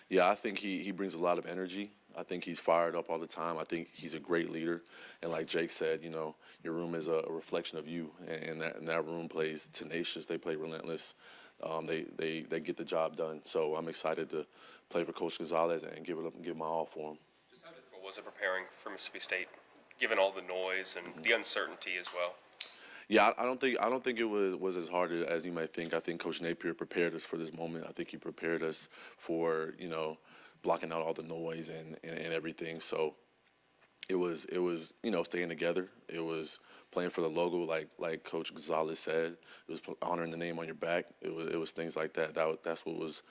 Yeah, I think he brings a lot of energy. I think he's fired up all the time. I think he's a great leader. And like Jake said, your room is a reflection of you. And that room plays tenacious. They play relentless. They get the job done. So I'm excited to play for Coach Gonzalez and give it up and give my all for him.
Just how difficult was it preparing for Mississippi State, given all the noise and the uncertainty as well?
Yeah, I don't think it was as hard as you might think. I think Coach Napier prepared us for this moment. I think he prepared us for, blocking out all the noise and everything. So it was staying together. It was playing for the logo, like Coach Gonzalez said. It was honoring the name on your back. It was things like that. That's what was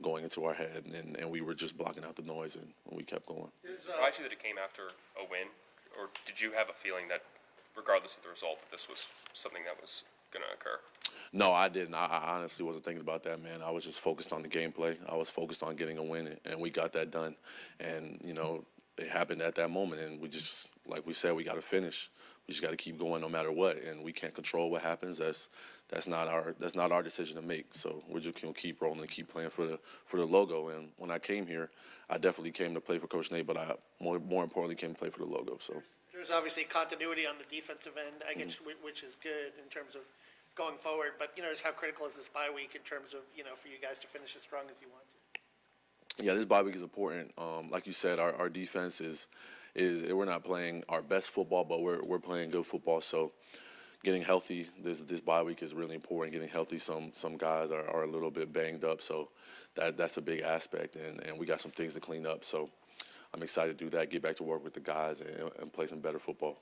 going into our head, and we were just blocking out the noise, and we kept going.
Did it surprise you that it came after a win, or did you have a feeling that, regardless of the result, that this was something that was going to occur?
No, I didn't. I honestly wasn't thinking about that, man. I was just focused on the gameplay. I was focused on getting a win, and we got that done. And, it happened at that moment, and we just, like we said, we got to finish. We just got to keep going no matter what, and we can't control what happens. That's not our decision to make. So we're just going to keep rolling and keep playing for the logo. And when I came here, I definitely came to play for Coach Nate, but I more importantly came to play for the logo. So
there's obviously continuity on the defensive end, I guess, which is good in terms of going forward. But, just how critical is this bye week in terms of, for you guys to finish as strong as you want to?
Yeah, this bye week is important. Like you said, our defense is we're not playing our best football, but we're playing good football. So getting healthy this bye week is really important. Getting healthy, some guys are a little bit banged up, so that's a big aspect, and we got some things to clean up. So I'm excited to do that, get back to work with the guys, and play some better football.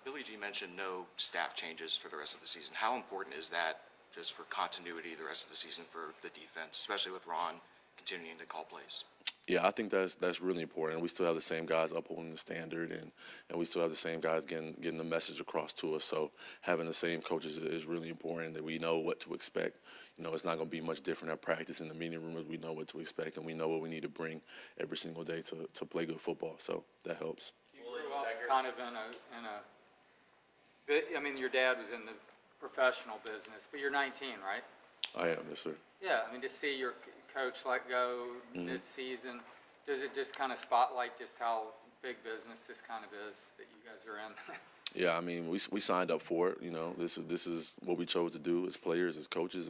Billy G mentioned no staff changes for the rest of the season. How important is that just for continuity the rest of the season for the defense, especially with Ron continuing to call plays?
Yeah, I think that's really important. We still have the same guys upholding the standard, and we still have the same guys getting the message across to us. So having the same coaches is really important, that we know what to expect. It's not going to be much different at practice in the meeting room. We know what to expect, and we know what we need to bring every single day to play good football. So that helps.
You grew up kind of your dad was in the professional business, but you're 19, right?
I am, yes, sir.
Yeah, to see your coach let go mid-season, does it just kind of spotlight just how big business this kind of is that you guys are in?
Yeah, we signed up for it. This is what we chose to do as players, as coaches.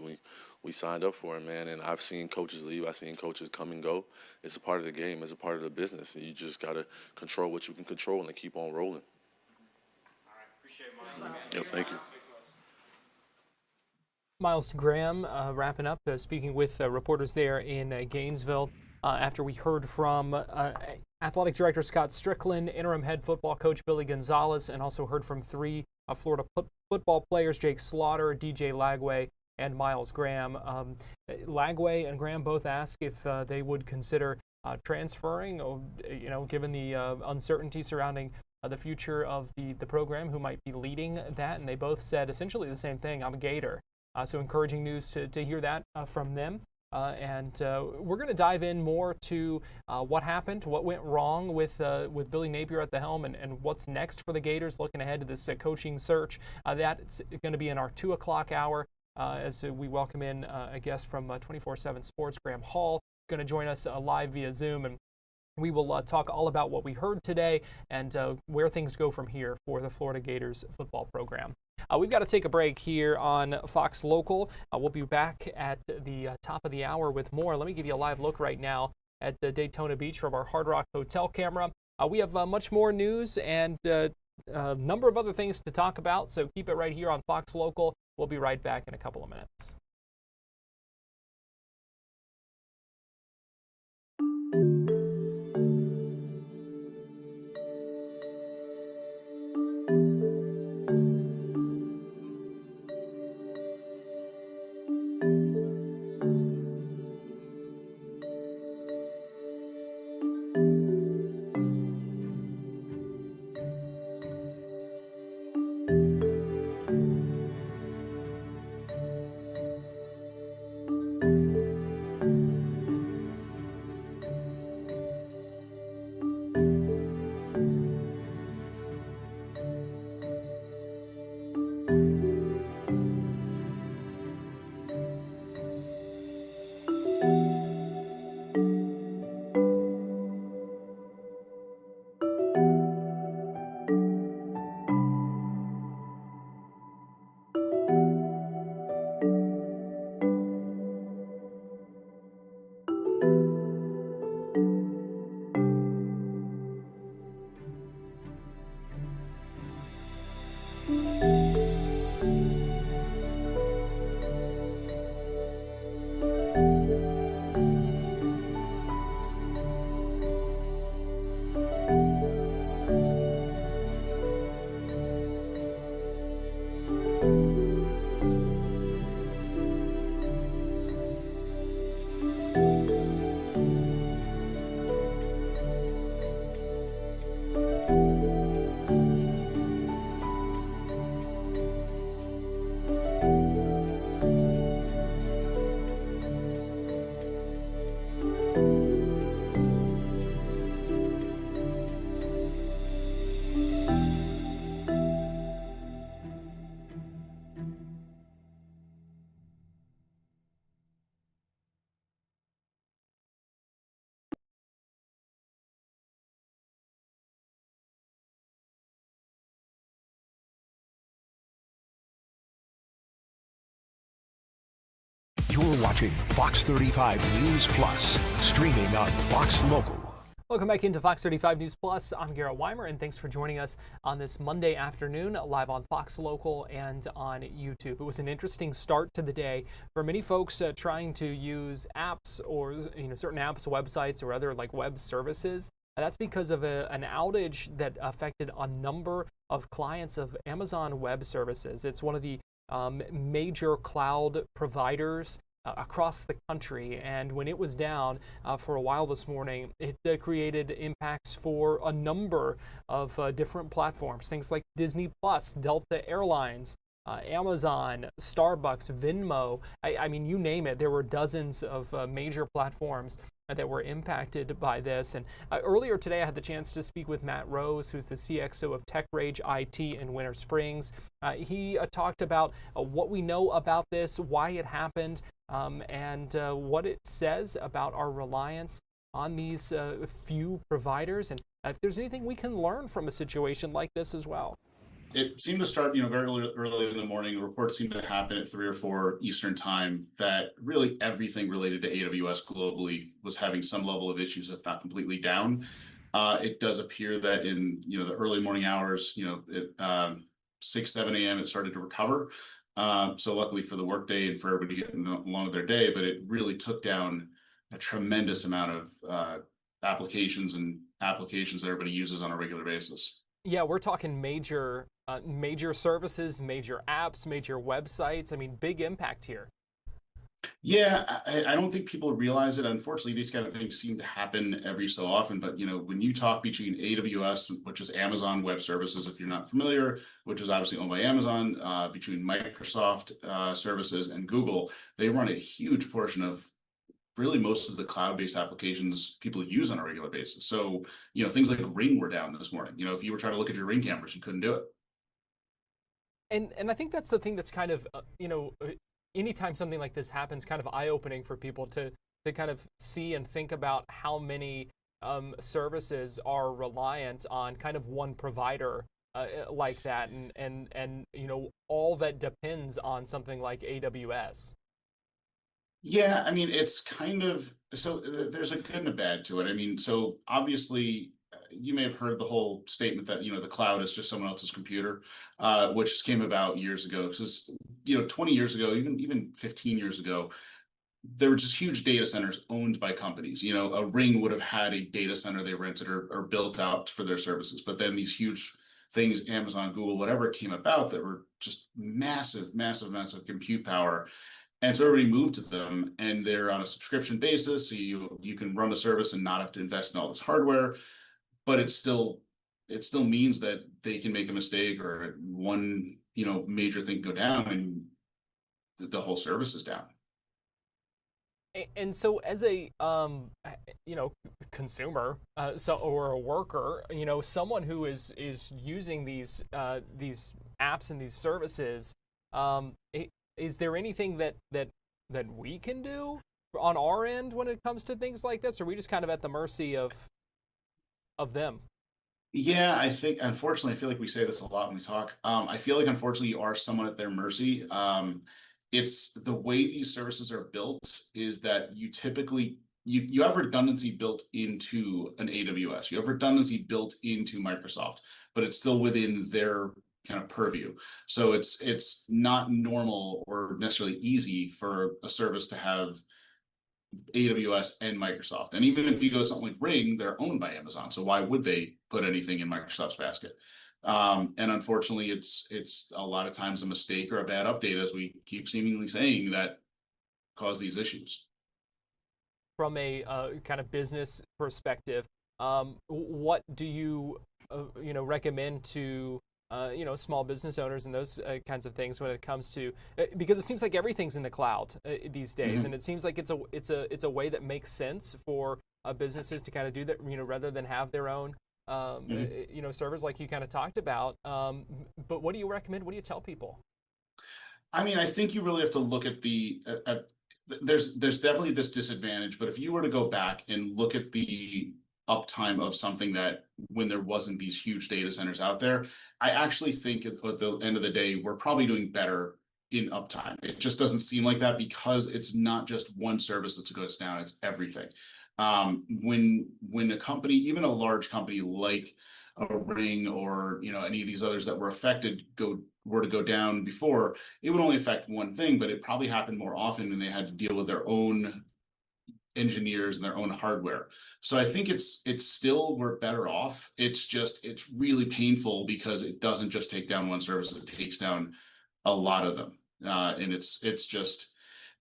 We signed up for it, man. And I've seen coaches leave. I've seen coaches come and go. It's a part of the game. It's a part of the business. And you just got to control what you can control and keep on rolling.
All right, appreciate it, Miles.
Yep, thank you.
Miles Graham wrapping up, speaking with reporters there in Gainesville after we heard from Athletic Director Scott Stricklin, Interim Head Football Coach Billy Gonzalez, and also heard from three Florida football players, Jake Slaughter, DJ Lagway, and Miles Graham. Lagway and Graham both asked if they would consider transferring, given the uncertainty surrounding the future of the program, who might be leading that, and they both said essentially the same thing: I'm a Gator. So encouraging news to hear that from them. And we're going to dive in more to what happened, what went wrong with Billy Napier at the helm, and what's next for the Gators, looking ahead to this coaching search. That's going to be in our 2 o'clock hour as we welcome in a guest from 24/7 Sports, Graham Hall, going to join us live via Zoom. And we will talk all about what we heard today and where things go from here for the Florida Gators football program. We've got to take a break here on Fox Local. We'll be back at the top of the hour with more. Let me give you a live look right now at the Daytona Beach from our Hard Rock Hotel camera. We have much more news and a number of other things to talk about, so keep it right here on Fox Local. We'll be right back in a couple of minutes.
You're watching Fox 35 News Plus, streaming on Fox Local.
Welcome back into Fox 35 News Plus. I'm Garrett Weimer, and thanks for joining us on this Monday afternoon, live on Fox Local and on YouTube. It was an interesting start to the day for many folks trying to use apps or certain apps, websites, or other like web services. That's because of an outage that affected a number of clients of Amazon Web Services. It's one of the major cloud providers across the country, and when it was down for a while this morning, it created impacts for a number of different platforms, things like Disney Plus, Delta Airlines, Amazon, Starbucks, Venmo. I mean, you name it. There were dozens of major platforms that were impacted by this. And earlier today, I had the chance to speak with Matt Rose, who's the CXO of TechRage IT in Winter Springs. He talked about what we know about this, why it happened, and what it says about our reliance on these few providers, and if there's anything we can learn from a situation like this as well.
It seemed to start, very early in the morning. The report seemed to happen at 3 or 4 Eastern time that really everything related to AWS globally was having some level of issues, if not completely down. It does appear that in, the early morning hours, at 6, 7 a.m., it started to recover. So luckily for the workday and for everybody getting along with their day, but it really took down a tremendous amount of applications that everybody uses on a regular basis.
Yeah, we're talking major services, major apps, major websites. I mean, big impact here.
Yeah, I don't think people realize it. Unfortunately, these kind of things seem to happen every so often. But when you talk between AWS, which is Amazon Web Services, if you're not familiar, which is obviously owned by Amazon, between Microsoft services and Google, they run a huge portion of really most of the cloud-based applications people use on a regular basis. So, things like Ring were down this morning. If you were trying to look at your Ring cameras, you couldn't do it.
And I think that's the thing that's kind of anytime something like this happens, kind of eye-opening for people to kind of see and think about how many services are reliant on kind of one provider like that, and all that depends on something like AWS.
Yeah, I mean, it's kind of so there's a good and a bad to it. I mean, so obviously, you may have heard the whole statement that the cloud is just someone else's computer, which came about years ago. Because 20 years ago, even 15 years ago, there were just huge data centers owned by companies. A Ring would have had a data center they rented or built out for their services, but then these huge things, Amazon, Google, whatever, came about that were just massive, massive amounts of compute power, and so everybody moved to them, and they're on a subscription basis. So you can run the service and not have to invest in all this hardware, but it still means that they can make a mistake or one major thing go down, and the whole service is down.
And so, as a consumer, or a worker, someone who is using these apps and these services, is there anything that we can do on our end when it comes to things like this, or are we just kind of at the mercy of them?
Yeah, I think unfortunately, I feel like we say this a lot when we talk. I feel like unfortunately you are somewhat at their mercy. It's the way these services are built is that you typically you have redundancy built into an AWS. You have redundancy built into Microsoft, but it's still within their kind of purview. So it's not normal or necessarily easy for a service to have AWS and Microsoft. And even if you go to something like Ring, they're owned by Amazon. So why would they put anything in Microsoft's basket? And unfortunately, it's a lot of times a mistake or a bad update, as we keep seemingly saying, that cause these issues.
From a kind of business perspective, what do you recommend to small business owners and those kinds of things when it comes to because it seems like everything's in the cloud these days,
Mm-hmm.
and it seems like it's a way that makes sense for businesses to kind of do that, rather than have their own servers like you kind of talked about. But what do you recommend? What do you tell people?
I mean, I think you really have to look at there's definitely this disadvantage, but if you were to go back and look at the uptime of something that when there wasn't these huge data centers out there, I actually think at the end of the day, we're probably doing better in uptime. It just doesn't seem like that because it's not just one service that goes down, it's everything. When a company, even a large company like a Ring or any of these others that were affected were to go down before, it would only affect one thing, but it probably happened more often when they had to deal with their own engineers and their own hardware. So I think it's still we're better off. It's really painful because it doesn't just take down one service, it takes down a lot of them. And it's just,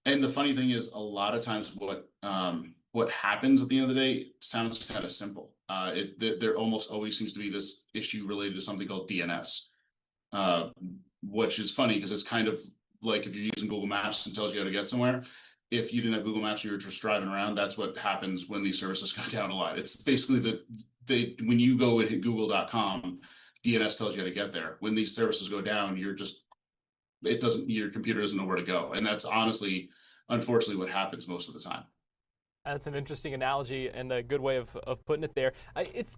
and the funny thing is a lot of times what happens at the end of the day sounds kind of simple. There almost always seems to be this issue related to something called DNS, which is funny because it's kind of like if you're using Google Maps and tells you how to get somewhere. If you didn't have Google Maps, you were just driving around. That's what happens when these services go down a lot. It's basically when you go and hit google.com, DNS tells you how to get there. When these services go down, your computer doesn't know where to go. And that's honestly, unfortunately, what happens most of the time.
That's an interesting analogy and a good way of putting it there. Is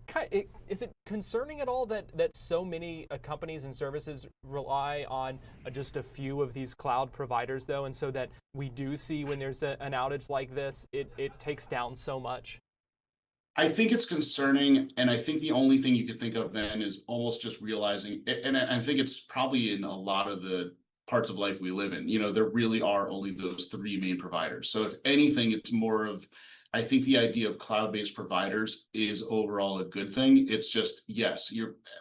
it concerning at all that so many companies and services rely on just a few of these cloud providers, though, and so that we do see when there's an outage like this, it takes down so much?
I think it's concerning, and I think the only thing you could think of then is almost just realizing, and I think it's probably in a lot of the parts of life we live in, there really are only those three main providers. So if anything, it's more of, I think the idea of cloud-based providers is overall a good thing. It's just, yes,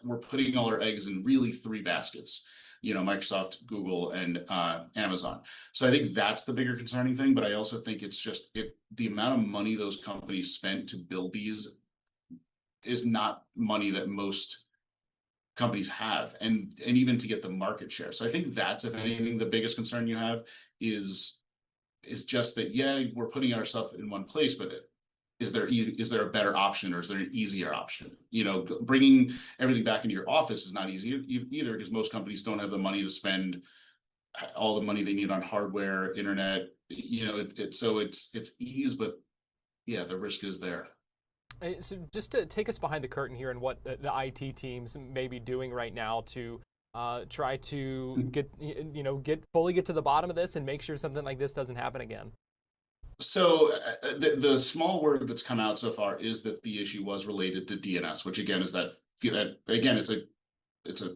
we're putting all our eggs in really three baskets. Microsoft, Google, and Amazon. So I think that's the bigger concerning thing. But I also think it's just the amount of money those companies spent to build these is not money that most companies have, and even to get the market share. So I think that's, if anything, the biggest concern you have is just that, yeah, we're putting our stuff in one place, but is there a better option, or is there an easier option? Bringing everything back into your office is not easy either, because most companies don't have the money to spend all the money they need on hardware, internet. So it's ease, but yeah, the risk is there.
So just to take us behind the curtain here and what the IT teams may be doing right now to try to get to the bottom of this and make sure something like this doesn't happen again.
So the small word that's come out so far is that the issue was related to DNS, which again is that again it's a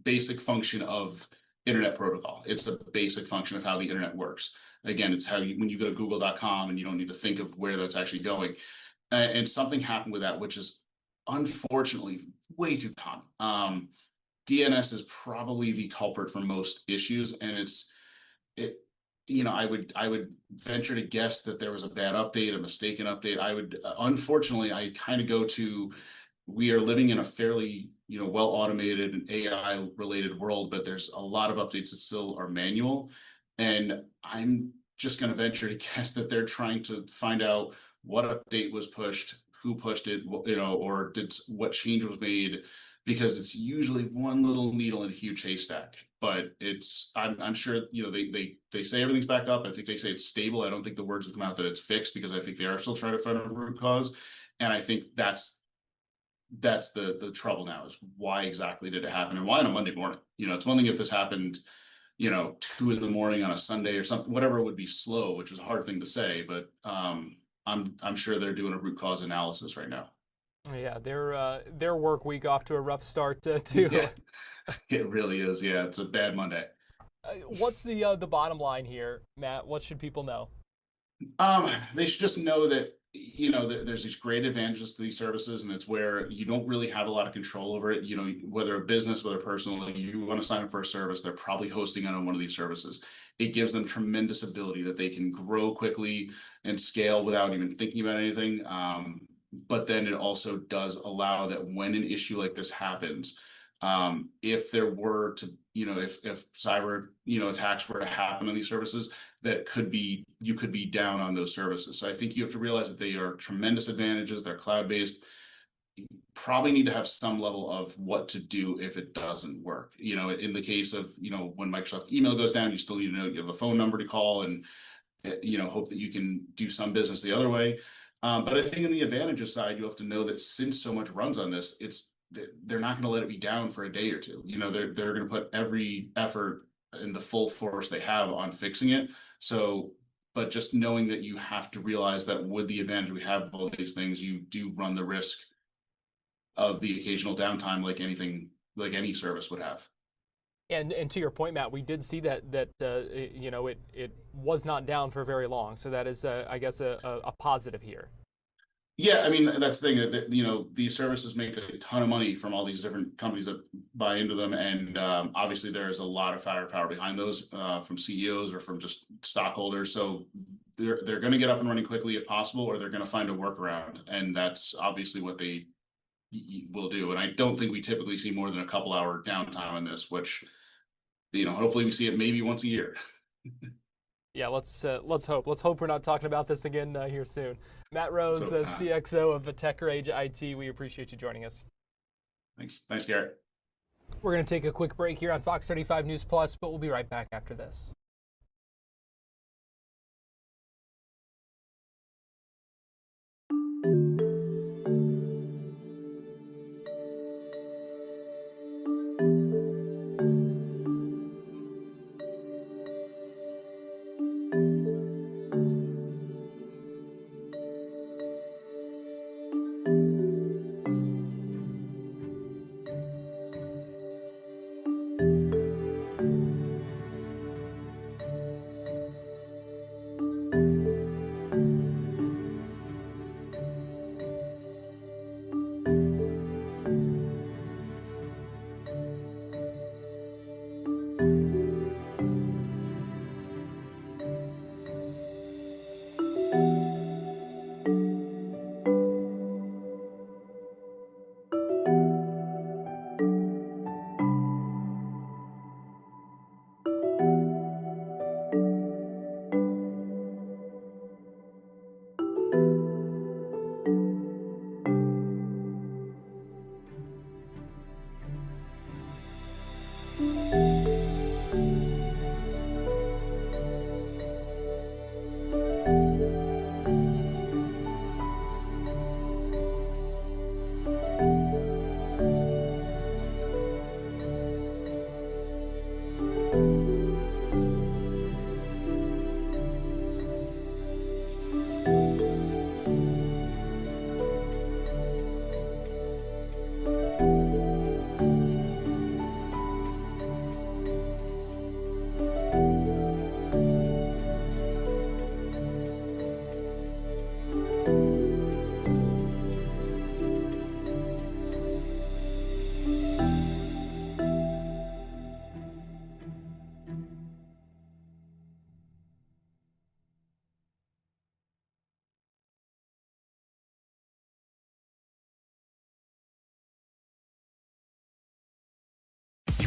basic function of internet protocol. It's a basic function of how the internet works. Again, it's how when you go to google.com and you don't need to think of where that's actually going. And something happened with that, which is unfortunately way too common. DNS is probably the culprit for most issues, and I would venture to guess that there was a bad update, a mistaken update. Unfortunately, I kind of go to, we are living in a fairly, well automated and AI related world, but there's a lot of updates that still are manual. And I'm just going to venture to guess that they're trying to find out what update was pushed, who pushed it, or what change was made, because it's usually one little needle in a huge haystack. But I'm sure, they say everything's back up. I think they say it's stable. I don't think the words have come out that it's fixed, because I think they are still trying to find a root cause. And I think that's the trouble now, is why exactly did it happen, and why on a Monday morning? It's one thing if this happened, 2 a.m. on a Sunday or something, whatever, would be slow, which is a hard thing to say, but I'm sure they're doing a root cause analysis right now.
Yeah, their work week off to a rough start too.
Yeah, it really is. Yeah, it's a bad Monday.
What's the bottom line here, Matt? What should people know?
They should just know that there's these great advantages to these services, and it's where you don't really have a lot of control over it. Whether a business, whether personal, you want to sign up for a service, they're probably hosting it on one of these services. It gives them tremendous ability that they can grow quickly and scale without even thinking about anything. But then it also does allow that when an issue like this happens, if there were to, if cyber, attacks were to happen on these services, you could be down on those services. So I think you have to realize that they are tremendous advantages. They're cloud-based. You probably need to have some level of what to do if it doesn't work. In the case of, when Microsoft email goes down, you still need to know you have a phone number to call, and, hope that you can do some business the other way. But I think in the advantages side, you have to know that since so much runs on this, they're not going to let it be down for a day or two. They're going to put every effort and the full force they have on fixing it. So, but just knowing that you have to realize that with the advantage we have of all these things, you do run the risk of the occasional downtime, like any service would have.
And to your point, Matt, we did see that it was not down for very long. So that is, I guess, a positive here.
Yeah, I mean, that's the thing that, these services make a ton of money from all these different companies that buy into them. And obviously there is a lot of firepower behind those from CEOs or from just stockholders. So they're going to get up and running quickly if possible, or they're going to find a workaround. And that's obviously what they will do. And I don't think we typically see more than a couple hour downtime on this, which, hopefully we see it maybe once a year.
Yeah, let's hope. Let's hope we're not talking about this again here soon. Matt Rose, CXO of TechRage IT, we appreciate you joining us.
Thanks, Garrett.
We're going to take a quick break here on Fox 35 News Plus, but we'll be right back after this.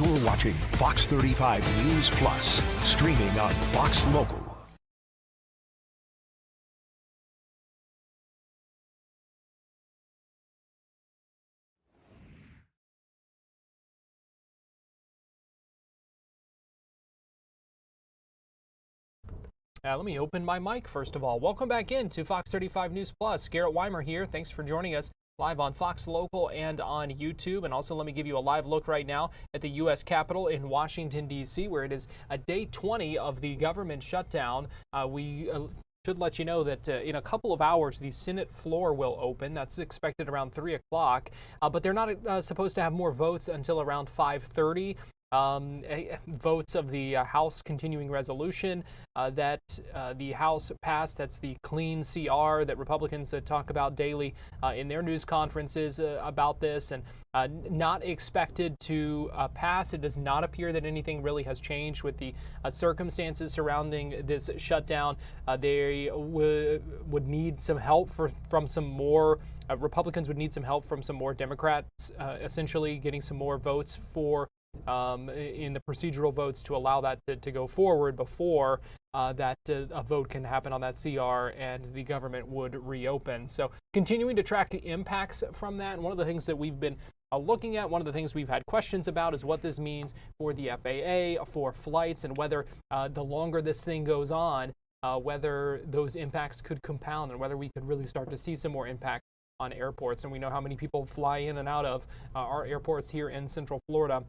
You're watching Fox 35 News Plus, streaming on Fox Local.
Let me open my mic first of all. Welcome back in to Fox 35 News Plus. Garrett Weimer here. Thanks for joining us live on Fox Local and on YouTube. And also let me give you a live look right now at the U.S. Capitol in Washington, D.C., where it is day 20 of the government shutdown. We should let you know that in a couple of hours, the Senate floor will open. That's expected around 3 o'clock. But they're not supposed to have more votes until around 5:30. Votes of the House continuing resolution that the House passed. That's the clean CR that Republicans talk about daily in their news conferences about this, and not expected to pass. It does not appear that anything really has changed with the circumstances surrounding this shutdown. They would need some help from some more Republicans would need some help from some more Democrats, essentially getting some more votes for in the procedural votes to allow that to go forward before that a vote can happen on that CR and the government would reopen. So continuing to track the impacts from that. And one of the things that we've been looking at, one of the things we've had questions about is what this means for the FAA, for flights, and whether the longer this thing goes on, whether those impacts could compound and whether we could really start to see some more impact on airports. And we know how many people fly in and out of our airports here in Central Florida.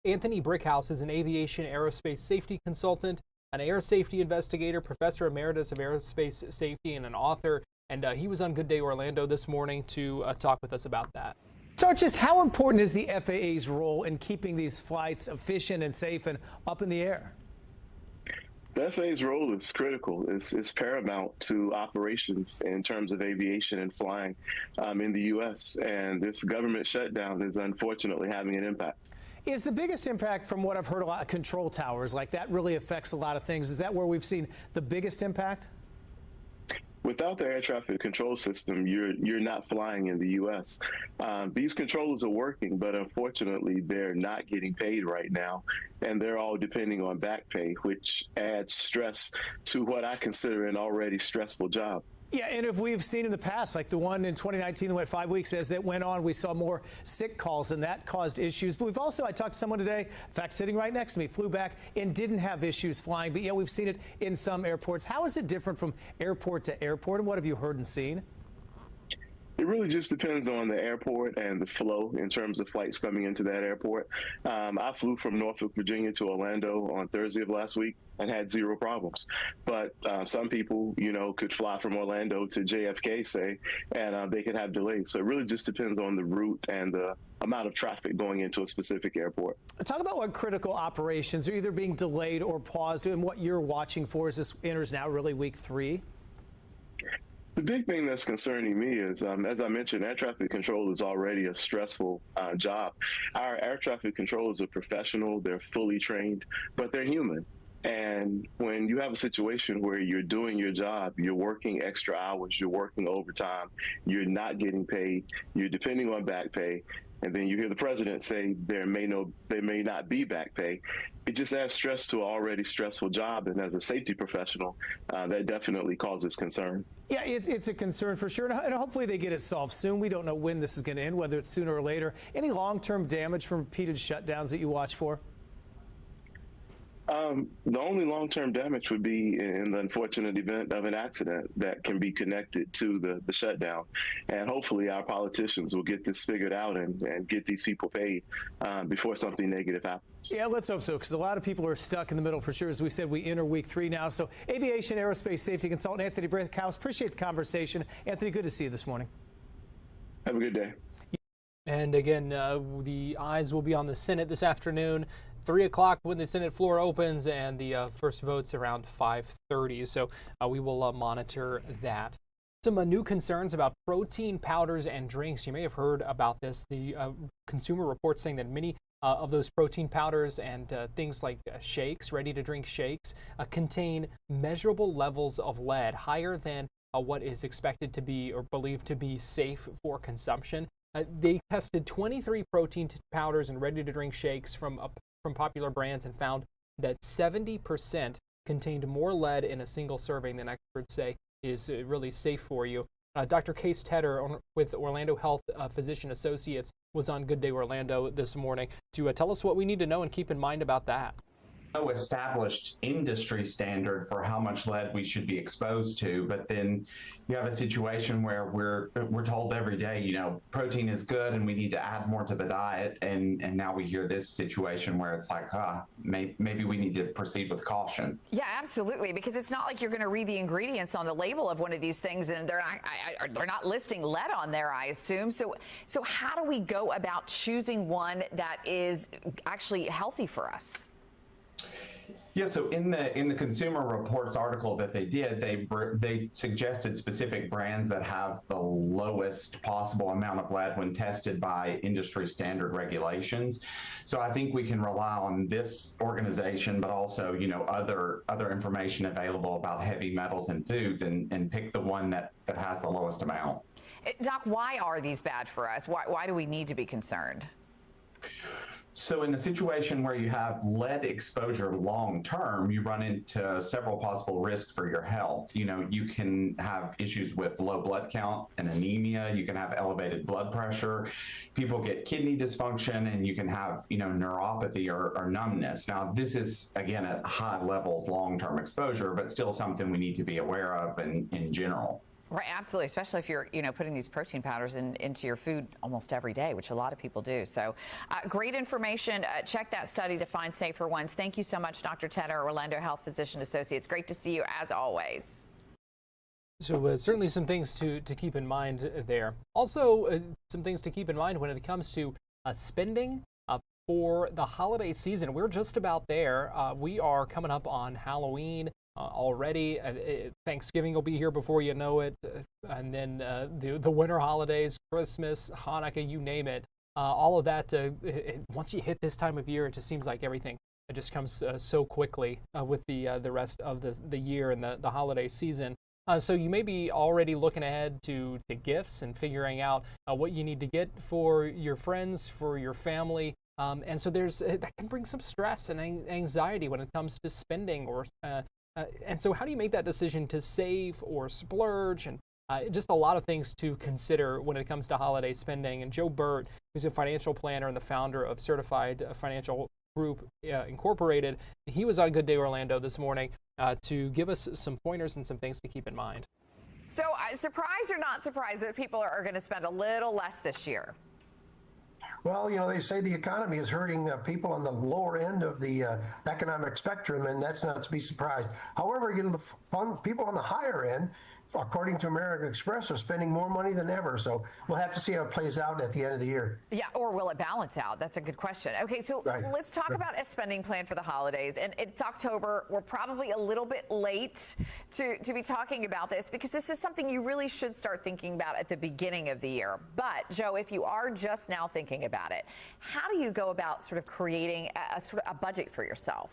Anthony Brickhouse is an aviation aerospace safety consultant, an air safety investigator, professor emeritus of aerospace safety, and an author. And he was on Good Day Orlando this morning to talk with us about that.
So just how important is the FAA's role in keeping these flights efficient and safe and up in the air?
The FAA's role is critical. It's paramount to operations in terms of aviation and flying in the U.S. And this government shutdown is unfortunately having an impact.
Is the biggest impact, from what I've heard, a lot of control towers? Like that really affects a lot of things. Is that where we've seen the biggest impact?
Without the air traffic control system, you're not flying in the U.S. These controllers are working, but unfortunately, they're not getting paid right now, and they're all depending on back pay, which adds stress to what I consider an already stressful job.
Yeah, and if we've seen in the past, like the one in 2019 that went 5 weeks, as that went on, we saw more sick calls, and that caused issues. But we've also, I talked to someone today, in fact, sitting right next to me, flew back and didn't have issues flying. But yeah, we've seen it in some airports. How is it different from airport to airport, and what have you heard and seen?
It really just depends on the airport and the flow in terms of flights coming into that airport. I flew from Norfolk, Virginia to Orlando on Thursday of last week and had zero problems. But some people, could fly from Orlando to JFK, say, and they could have delays. So it really just depends on the route and the amount of traffic going into a specific airport.
Talk about what critical operations are either being delayed or paused, and what you're watching for as this enters now really week 3.
The big thing that's concerning me is, as I mentioned, air traffic control is already a stressful job. Our air traffic controllers are professional, they're fully trained, but they're human. And when you have a situation where you're doing your job, you're working extra hours, you're working overtime, you're not getting paid, you're depending on back pay, and then you hear the president say there may not be back pay, it just adds stress to an already stressful job. And as a safety professional, that definitely causes concern.
Yeah, it's a concern for sure, and hopefully they get it solved soon. We don't know when this is going to end, whether it's sooner or later. Any long-term damage from repeated shutdowns that you watch for?
The only long-term damage would be in the unfortunate event of an accident that can be connected to the shutdown. And hopefully our politicians will get this figured out and get these people paid before something negative happens.
Yeah, let's hope so, because a lot of people are stuck in the middle for sure. As we said, we enter week 3 now. So aviation aerospace safety consultant Anthony Brickhouse, appreciate the conversation. Anthony, good to see you this morning.
Have a good day.
And again, the eyes will be on the Senate this afternoon. 3 o'clock when the Senate floor opens, and the first vote's around 5:30. So we will monitor that. Some new concerns about protein powders and drinks. You may have heard about this. The Consumer Report saying that many of those protein powders and things like shakes, ready-to-drink shakes, contain measurable levels of lead, higher than what is expected to be or believed to be safe for consumption. They tested 23 protein powders and ready-to-drink shakes from popular brands and found that 70% contained more lead in a single serving than experts say is really safe for you. Dr. Case Tedder with Orlando Health Physician Associates was on Good Day Orlando this morning to tell us what we need to know and keep in mind about that.
No established industry standard for how much lead we should be exposed to, but then you have a situation where we're told every day, you know, protein is good and we need to add more to the diet, and now we hear this situation where it's like, maybe we need to proceed with caution.
Yeah, absolutely, because it's not like you're going to read the ingredients on the label of one of these things and they're not listing lead on there, I assume. So how do we go about choosing one that is actually healthy for us?
Yeah, so in the Consumer Reports article that they did, they suggested specific brands that have the lowest possible amount of lead when tested by industry standard regulations. So I think we can rely on this organization, but also, you know, other information available about heavy metals in foods and pick the one that has the lowest amount.
Doc, why are these bad for us? Why do we need to be concerned?
So in a situation where you have lead exposure long term, you run into several possible risks for your health. You know, you can have issues with low blood count and anemia. You can have elevated blood pressure. People get kidney dysfunction, and you can have, you know, neuropathy or numbness. Now, this is, again, at high levels, long-term exposure, but still something we need to be aware of in general.
Right, absolutely, especially if you're, you know, putting these protein powders into your food almost every day, which a lot of people do. So great information. Check that study to find safer ones. Thank you so much, Dr. Tedder, Orlando Health Physician Associates. Great to see you as always.
So certainly some things to keep in mind there. Also, some things to keep in mind when it comes to spending for the holiday season. We're just about there. We are coming up on Halloween already. Thanksgiving will be here before you know it, and then the winter holidays, Christmas, Hanukkah, you name it. All of that, once you hit this time of year, it just seems like everything just comes so quickly with the rest of the year and the holiday season. So you may be already looking ahead to gifts and figuring out what you need to get for your friends, for your family. And so that can bring some stress and anxiety when it comes to spending and so how do you make that decision to save or splurge? And just a lot of things to consider when it comes to holiday spending. And Joe Burt, who's a financial planner and the founder of Certified Financial Group Incorporated, he was on Good Day Orlando this morning to give us some pointers and some things to keep in mind.
So surprised or not surprised that people are going to spend a little less this year?
Well, you know, they say the economy is hurting people on the lower end of the economic spectrum, and that's not to be surprised. However, you know, the people on the higher end, according to American Express, are spending more money than ever. So we'll have to see how it plays out at the end of the year. Yeah,
or will it balance out? That's a good question. Okay, so let's talk about a spending plan for the holidays. And it's October. We're probably a little bit late to be talking about this because this is something you really should start thinking about at the beginning of the year. But, Joe, if you are just now thinking about it, how do you go about sort of creating a budget for yourself?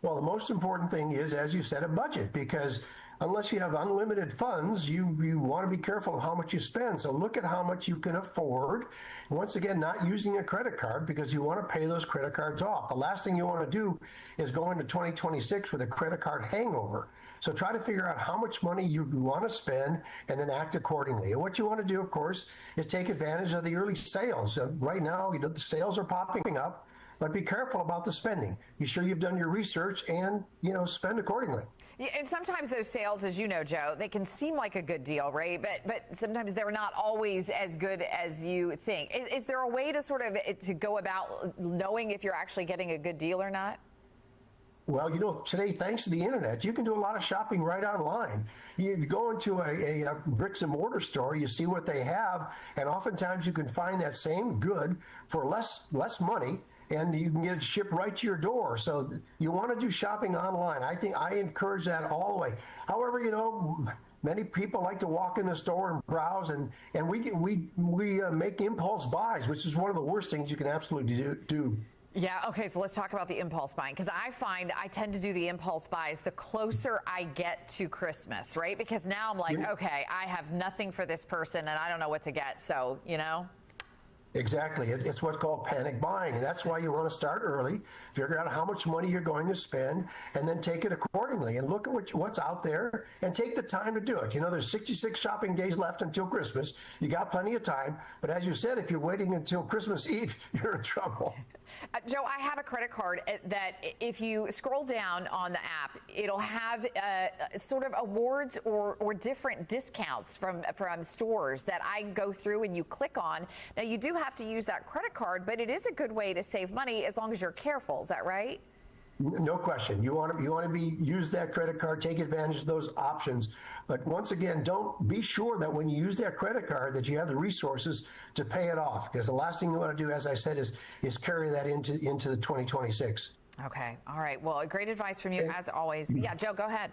Well, the most important thing is, as you said, a budget, because unless you have unlimited funds, you want to be careful of how much you spend. So look at how much you can afford. And once again, not using a credit card because you want to pay those credit cards off. The last thing you want to do is go into 2026 with a credit card hangover. So try to figure out how much money you want to spend and then act accordingly. And what you want to do, of course, is take advantage of the early sales. Right now, you know, the sales are popping up, but be careful about the spending. Be sure you've done your research and, you know, spend accordingly.
Yeah, and sometimes those sales, as you know, Joe, they can seem like a good deal, right? But sometimes they're not always as good as you think. Is there a way to sort of to go about knowing if you're actually getting a good deal or not?
Well, you know, today, thanks to the internet, you can do a lot of shopping right online. You go into a bricks and mortar store, you see what they have, and oftentimes you can find that same good for less money, and you can get it shipped right to your door. So you want to do shopping online. I encourage that all the way. However, you know, many people like to walk in the store and browse, and we make impulse buys, which is one of the worst things you can absolutely do.
Yeah, okay, so let's talk about the impulse buying, because I find I tend to do the impulse buys the closer I get to Christmas, right? Because now I'm like, okay, I have nothing for this person and I don't know what to get, so, you know?
Exactly. It's what's called panic buying. And that's why you want to start early, figure out how much money you're going to spend, and then take it accordingly and look at what's out there and take the time to do it. You know, there's 66 shopping days left until Christmas. You got plenty of time. But as you said, if you're waiting until Christmas Eve, you're in trouble.
Joe, I have a credit card that if you scroll down on the app, it'll have sort of awards or different discounts from stores that I go through and you click on. Now, you do have to use that credit card, but it is a good way to save money as long as you're careful. Is that right?
No question. You want to use that credit card, take advantage of those options. But once again, don't be sure that when you use that credit card that you have the resources to pay it off. Because the last thing you want to do, as I said, is carry that into the 2026.
Okay. All right. Well, great advice from you as always. Yeah, Joe, go ahead.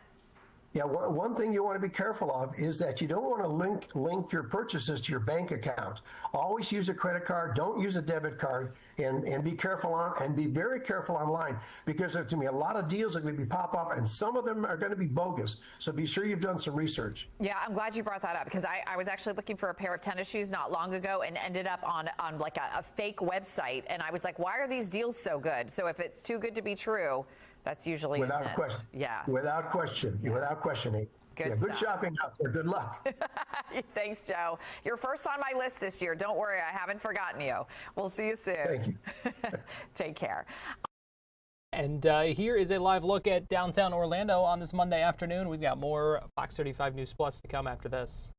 Yeah, one thing you want to be careful of is that you don't want to link your purchases to your bank account. Always use a credit card. Don't use a debit card, and be careful and be very careful online, because there's going to be a lot of deals that are going to pop up, and some of them are going to be bogus. So be sure you've done some research.
Yeah, I'm glad you brought that up, because I was actually looking for a pair of tennis shoes not long ago and ended up on like a fake website, and I was like, why are these deals so good? So if it's too good to be true, that's usually
without a question.
Yeah.
Without question. Yeah. Without questioning. Good shopping out there. Good luck.
Thanks, Joe. You're first on my list this year. Don't worry, I haven't forgotten you. We'll see you soon.
Thank you.
Take care.
And here is a live look at downtown Orlando on this Monday afternoon. We've got more Fox 35 News Plus to come after this.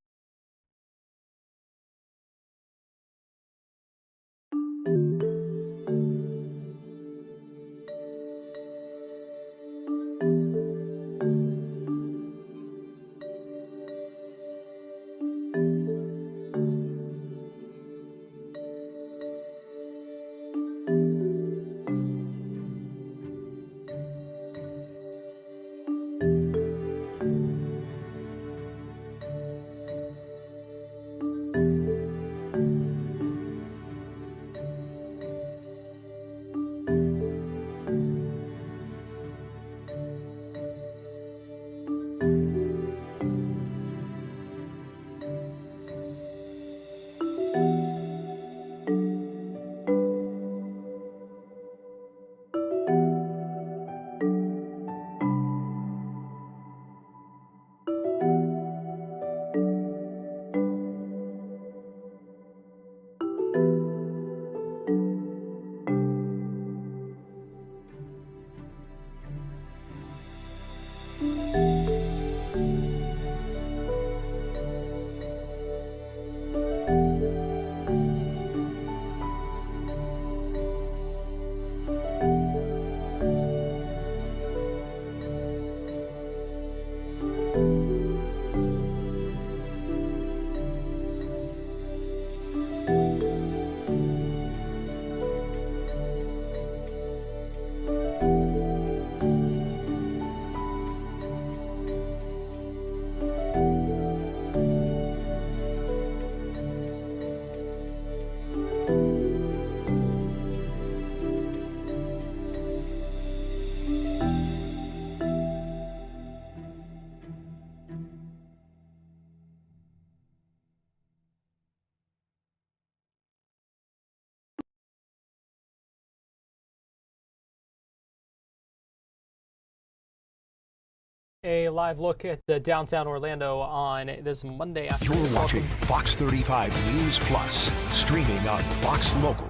A live look at the downtown Orlando on this Monday afternoon.
You're watching Fox 35 News Plus, streaming on Fox Local.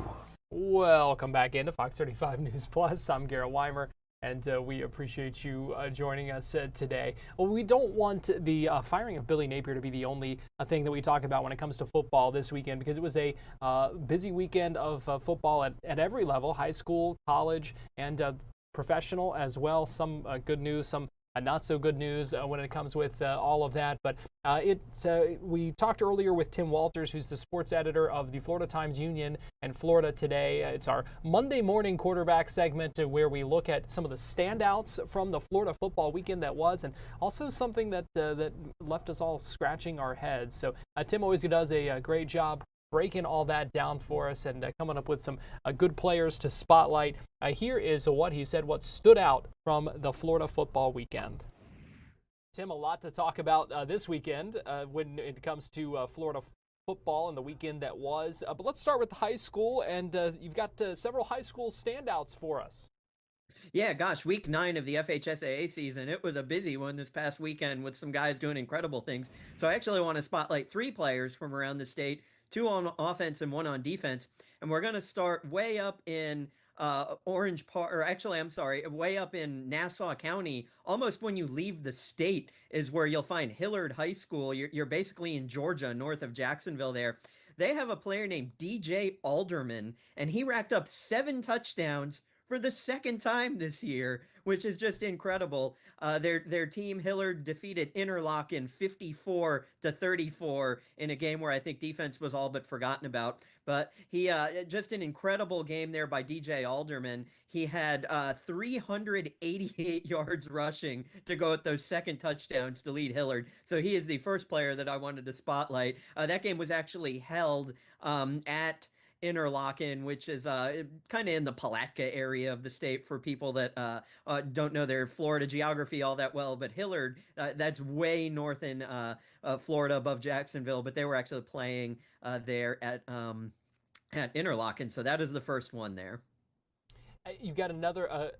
Welcome back into Fox 35 News Plus. I'm Garrett Weimer, and we appreciate you joining us today. Well, we don't want the firing of Billy Napier to be the only thing that we talk about when it comes to football this weekend, because it was a busy weekend of football at every level, high school, college, and professional as well. Some good news, some not so good news when it comes with all of that. But we talked earlier with Tim Walters, who's the sports editor of the Florida Times-Union and Florida Today. It's our Monday morning quarterback segment where we look at some of the standouts from the Florida football weekend that was, and also something that left us all scratching our heads. So Tim always does a great job breaking all that down for us and coming up with some good players to spotlight. Here is what he said, what stood out from the Florida football weekend. Tim, a lot to talk about this weekend when it comes to Florida football in the weekend that was. But let's start with high school, and you've got several high school standouts for us.
Yeah, gosh, week 9 of the FHSAA season, it was a busy one this past weekend with some guys doing incredible things. So I actually want to spotlight 3 players from around the state, 2 on offense and 1 on defense. And we're going to start way up in Orange Park, or actually, I'm sorry, way up in Nassau County. Almost when you leave the state is where you'll find Hillard High School. You're basically in Georgia, north of Jacksonville there. They have a player named DJ Alderman, and he racked up 7 touchdowns for the second time this year, which is just incredible. Their team, Hillard, defeated Interlochen 54-34 in a game where I think defense was all but forgotten about. But he just an incredible game there by DJ Alderman. He had 388 yards rushing to go with those second touchdowns to lead Hillard. So he is the first player that I wanted to spotlight. That game was actually held at Interlochen, which is kind of in the Palatka area of the state for people that don't know their Florida geography all that well. But Hillard, that's way north in Florida above Jacksonville, but they were actually playing there at Interlochen. So that is the first one there.
You've got another a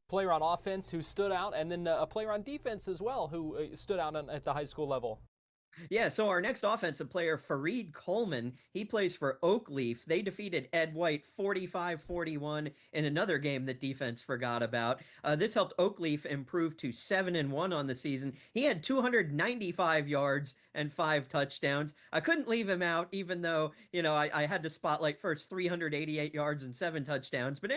player on offense who stood out, and then a player on defense as well who stood out at the high school level.
Yeah, so our next offensive player, Fareed Coleman, he plays for Oakleaf. They defeated Ed White 45-41 in another game that defense forgot about. This helped Oakleaf improve to 7-1 on the season. He had 295 yards and 5 touchdowns. I couldn't leave him out, even though, I had to spotlight first 388 yards and 7 touchdowns. But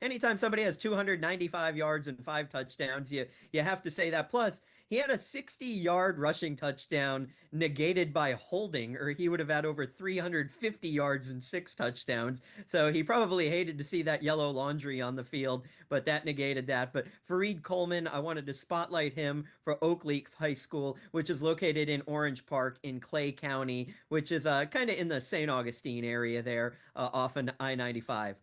anytime somebody has 295 yards and 5 touchdowns, you have to say that. Plus, he had a 60-yard rushing touchdown negated by holding, or he would have had over 350 yards and 6 touchdowns. So he probably hated to see that yellow laundry on the field, but that negated that. But Fareed Coleman, I wanted to spotlight him for Oakleaf High School, which is located in Orange Park in Clay County, which is kind of in the St. Augustine area there, off an I-95.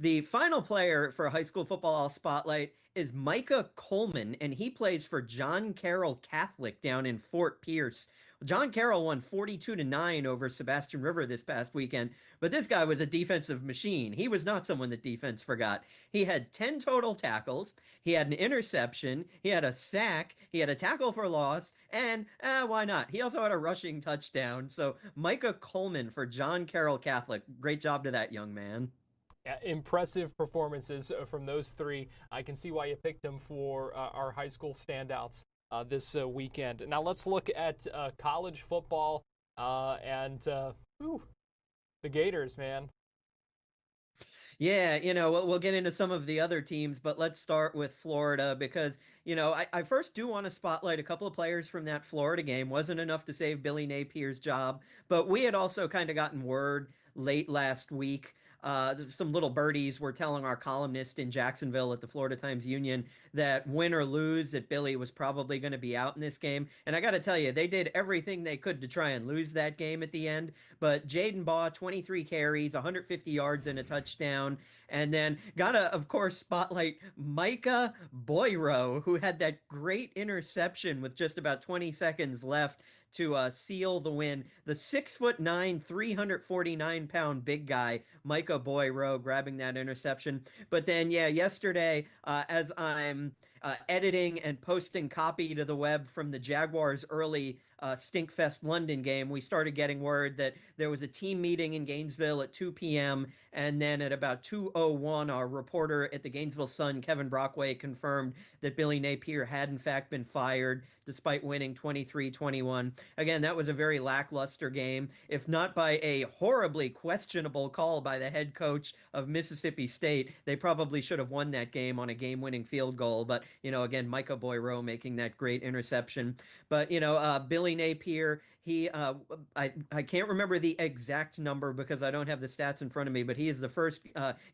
The final player for high school football I'll spotlight is Micah Coleman, and he plays for John Carroll Catholic down in Fort Pierce. John Carroll won 42-9 over Sebastian River this past weekend, but this guy was a defensive machine. He was not someone that defense forgot. He had 10 total tackles, he had an interception, he had a sack, he had a tackle for loss, and why not? He also had a rushing touchdown. So Micah Coleman for John Carroll Catholic. Great job to that young man.
Yeah, impressive performances from those 3. I can see why you picked them for our high school standouts this weekend. Now let's look at college football and the Gators, man.
Yeah, we'll get into some of the other teams, but let's start with Florida because, I first do want to spotlight a couple of players from that Florida game. Wasn't enough to save Billy Napier's job, but we had also kind of gotten word late last week. Some little birdies were telling our columnist in Jacksonville at the Florida Times-Union that win or lose, that Billy was probably going to be out in this game. And I got to tell you, they did everything they could to try and lose that game at the end. But Jaden Baugh, 23 carries, 150 yards and a touchdown. And then got to, of course, spotlight Micah Boyro, who had that great interception with just about 20 seconds left to seal the win. The 6'9", 349-pound big guy, Micah Boyro, grabbing that interception. But then, yesterday, as I'm editing and posting copy to the web from the Jaguars' early Stinkfest London game, we started getting word that there was a team meeting in Gainesville at 2 p.m. And then at about 2:01, our reporter at the Gainesville Sun, Kevin Brockway, confirmed that Billy Napier had in fact been fired despite winning 23-21. Again, that was a very lackluster game, if not by a horribly questionable call by the head coach of Mississippi State. They probably should have won that game on a game-winning field goal. But, again, Micah Boyro making that great interception. But, Billy Napier, he, I can't remember the exact number because I don't have the stats in front of me, but he is the first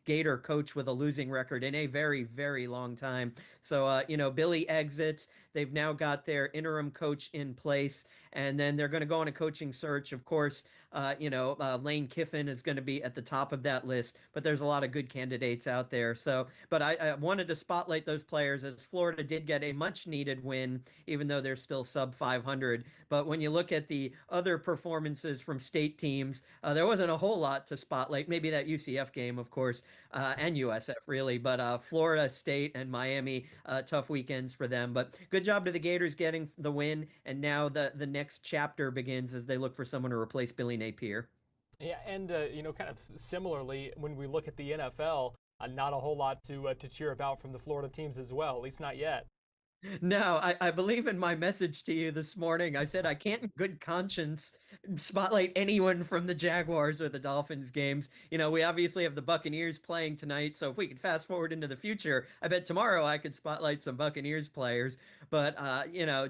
Gator coach with a losing record in a very, very long time. So, Billy exits. They've now got their interim coach in place, and then they're going to go on a coaching search. Of course, Lane Kiffin is going to be at the top of that list, but there's a lot of good candidates out there. So, but I wanted to spotlight those players as Florida did get a much needed win, even though they're still sub 500. But when you look at the the other performances from state teams, there wasn't a whole lot to spotlight. Maybe that UCF game, of course, and USF really, but Florida State and Miami, tough weekends for them. But good job to the Gators getting the win, and now the next chapter begins as they look for someone to replace Billy Napier.
Yeah, and kind of similarly, when we look at the NFL, not a whole lot to cheer about from the Florida teams as well, at least not yet.
No, I believe in my message to you this morning. I said I can't in good conscience spotlight anyone from the Jaguars or the Dolphins games. We obviously have the Buccaneers playing tonight, so if we could fast forward into the future, I bet tomorrow I could spotlight some Buccaneers players. But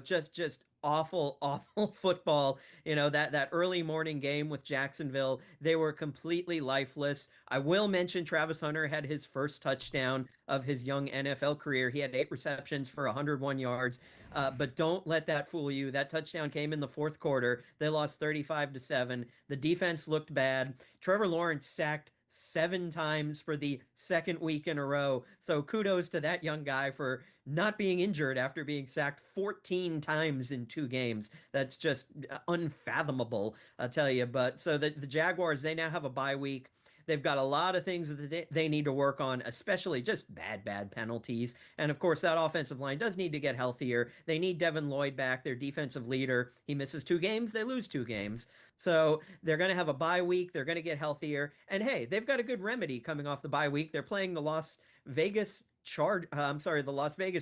just awful, awful football. That early morning game with Jacksonville, they were completely lifeless. I will mention Travis Hunter had his first touchdown of his young NFL career. He had 8 receptions for 101 yards. But don't let that fool you. That touchdown came in the fourth quarter. They lost 35-7. The defense looked bad. Trevor Lawrence sacked 7 times for the second week in a row. So kudos to that young guy for not being injured after being sacked 14 times in 2 games. That's just unfathomable, I'll tell you. But so the Jaguars, they now have a bye week. They've got a lot of things that they need to work on, especially just bad penalties. And of course, that offensive line does need to get healthier. They need Devin Lloyd back, their defensive leader. He misses 2 games, they lose 2 games. So they're going to have a bye week. They're going to get healthier. And hey, they've got a good remedy coming off the bye week. They're playing the Las Vegas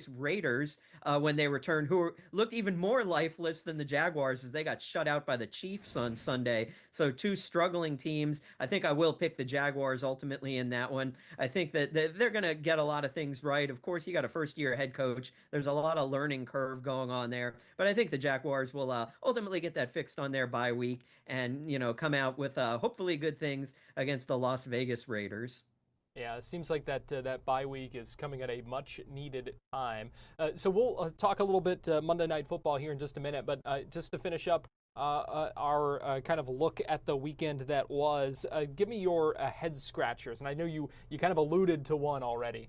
Raiders when they return, who looked even more lifeless than the Jaguars as they got shut out by the Chiefs on Sunday. So 2 struggling teams. I think I will pick the Jaguars ultimately in that one. I think that they're going to get a lot of things right. Of course, you got a first-year head coach. There's a lot of learning curve going on there. But I think the Jaguars will ultimately get that fixed on their bye week and, come out with hopefully good things against the Las Vegas Raiders.
Yeah, it seems like that bye week is coming at a much-needed time. So we'll talk a little bit Monday Night Football here in just a minute, but just to finish up our kind of look at the weekend that was, give me your head scratchers. And I know you kind of alluded to one already.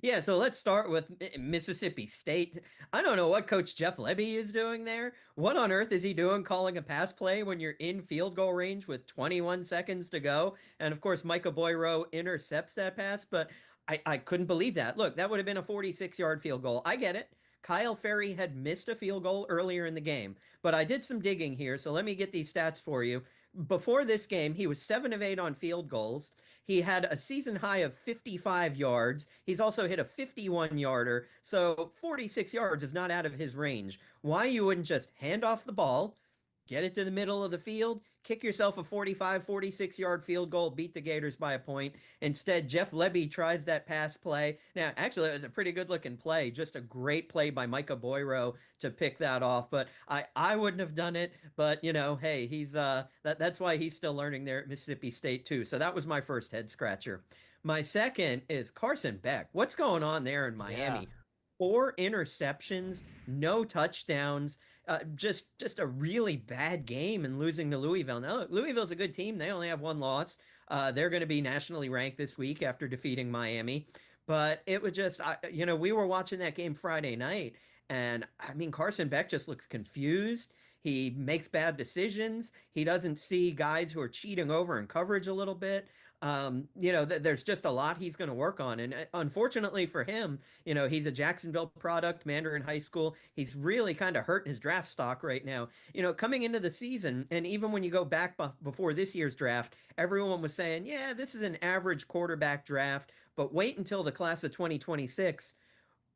Yeah, so let's start with Mississippi State. I don't know what Coach Jeff Lebby is doing there. What on earth is he doing calling a pass play when you're in field goal range with 21 seconds to go? And of course, Micah Boyroe intercepts that pass, but I couldn't believe that. Look, that would have been a 46-yard field goal. I get it. Kyle Ferry had missed a field goal earlier in the game, but I did some digging here, so let me get these stats for you. Before this game, he was 7 of 8 on field goals. He had a season high of 55 yards. He's also hit a 51-yarder, so 46 yards is not out of his range. Why you wouldn't just hand off the ball, get it to the middle of the field, kick yourself a 45, 46-yard field goal, beat the Gators by a point. Instead, Jeff Lebby tries that pass play. Now, actually, it was a pretty good-looking play, just a great play by Micah Boyroe to pick that off. But I wouldn't have done it. But, hey, he's that's why he's still learning there at Mississippi State, too. So that was my first head-scratcher. My second is Carson Beck. What's going on there in Miami?
Yeah.
4 interceptions, no touchdowns. Just a really bad game and losing to Louisville. Now, look, Louisville's a good team. They only have 1 loss. They're going to be nationally ranked this week after defeating Miami. But it was just, we were watching that game Friday night, and I mean, Carson Beck just looks confused. He makes bad decisions. He doesn't see guys who are cheating over in coverage a little bit. There's just a lot he's going to work on. And unfortunately for him, he's a Jacksonville product, Mandarin High School. He's really kind of hurting his draft stock right now. Coming into the season, and even when you go back before this year's draft, everyone was saying, yeah, this is an average quarterback draft, but wait until the class of 2026.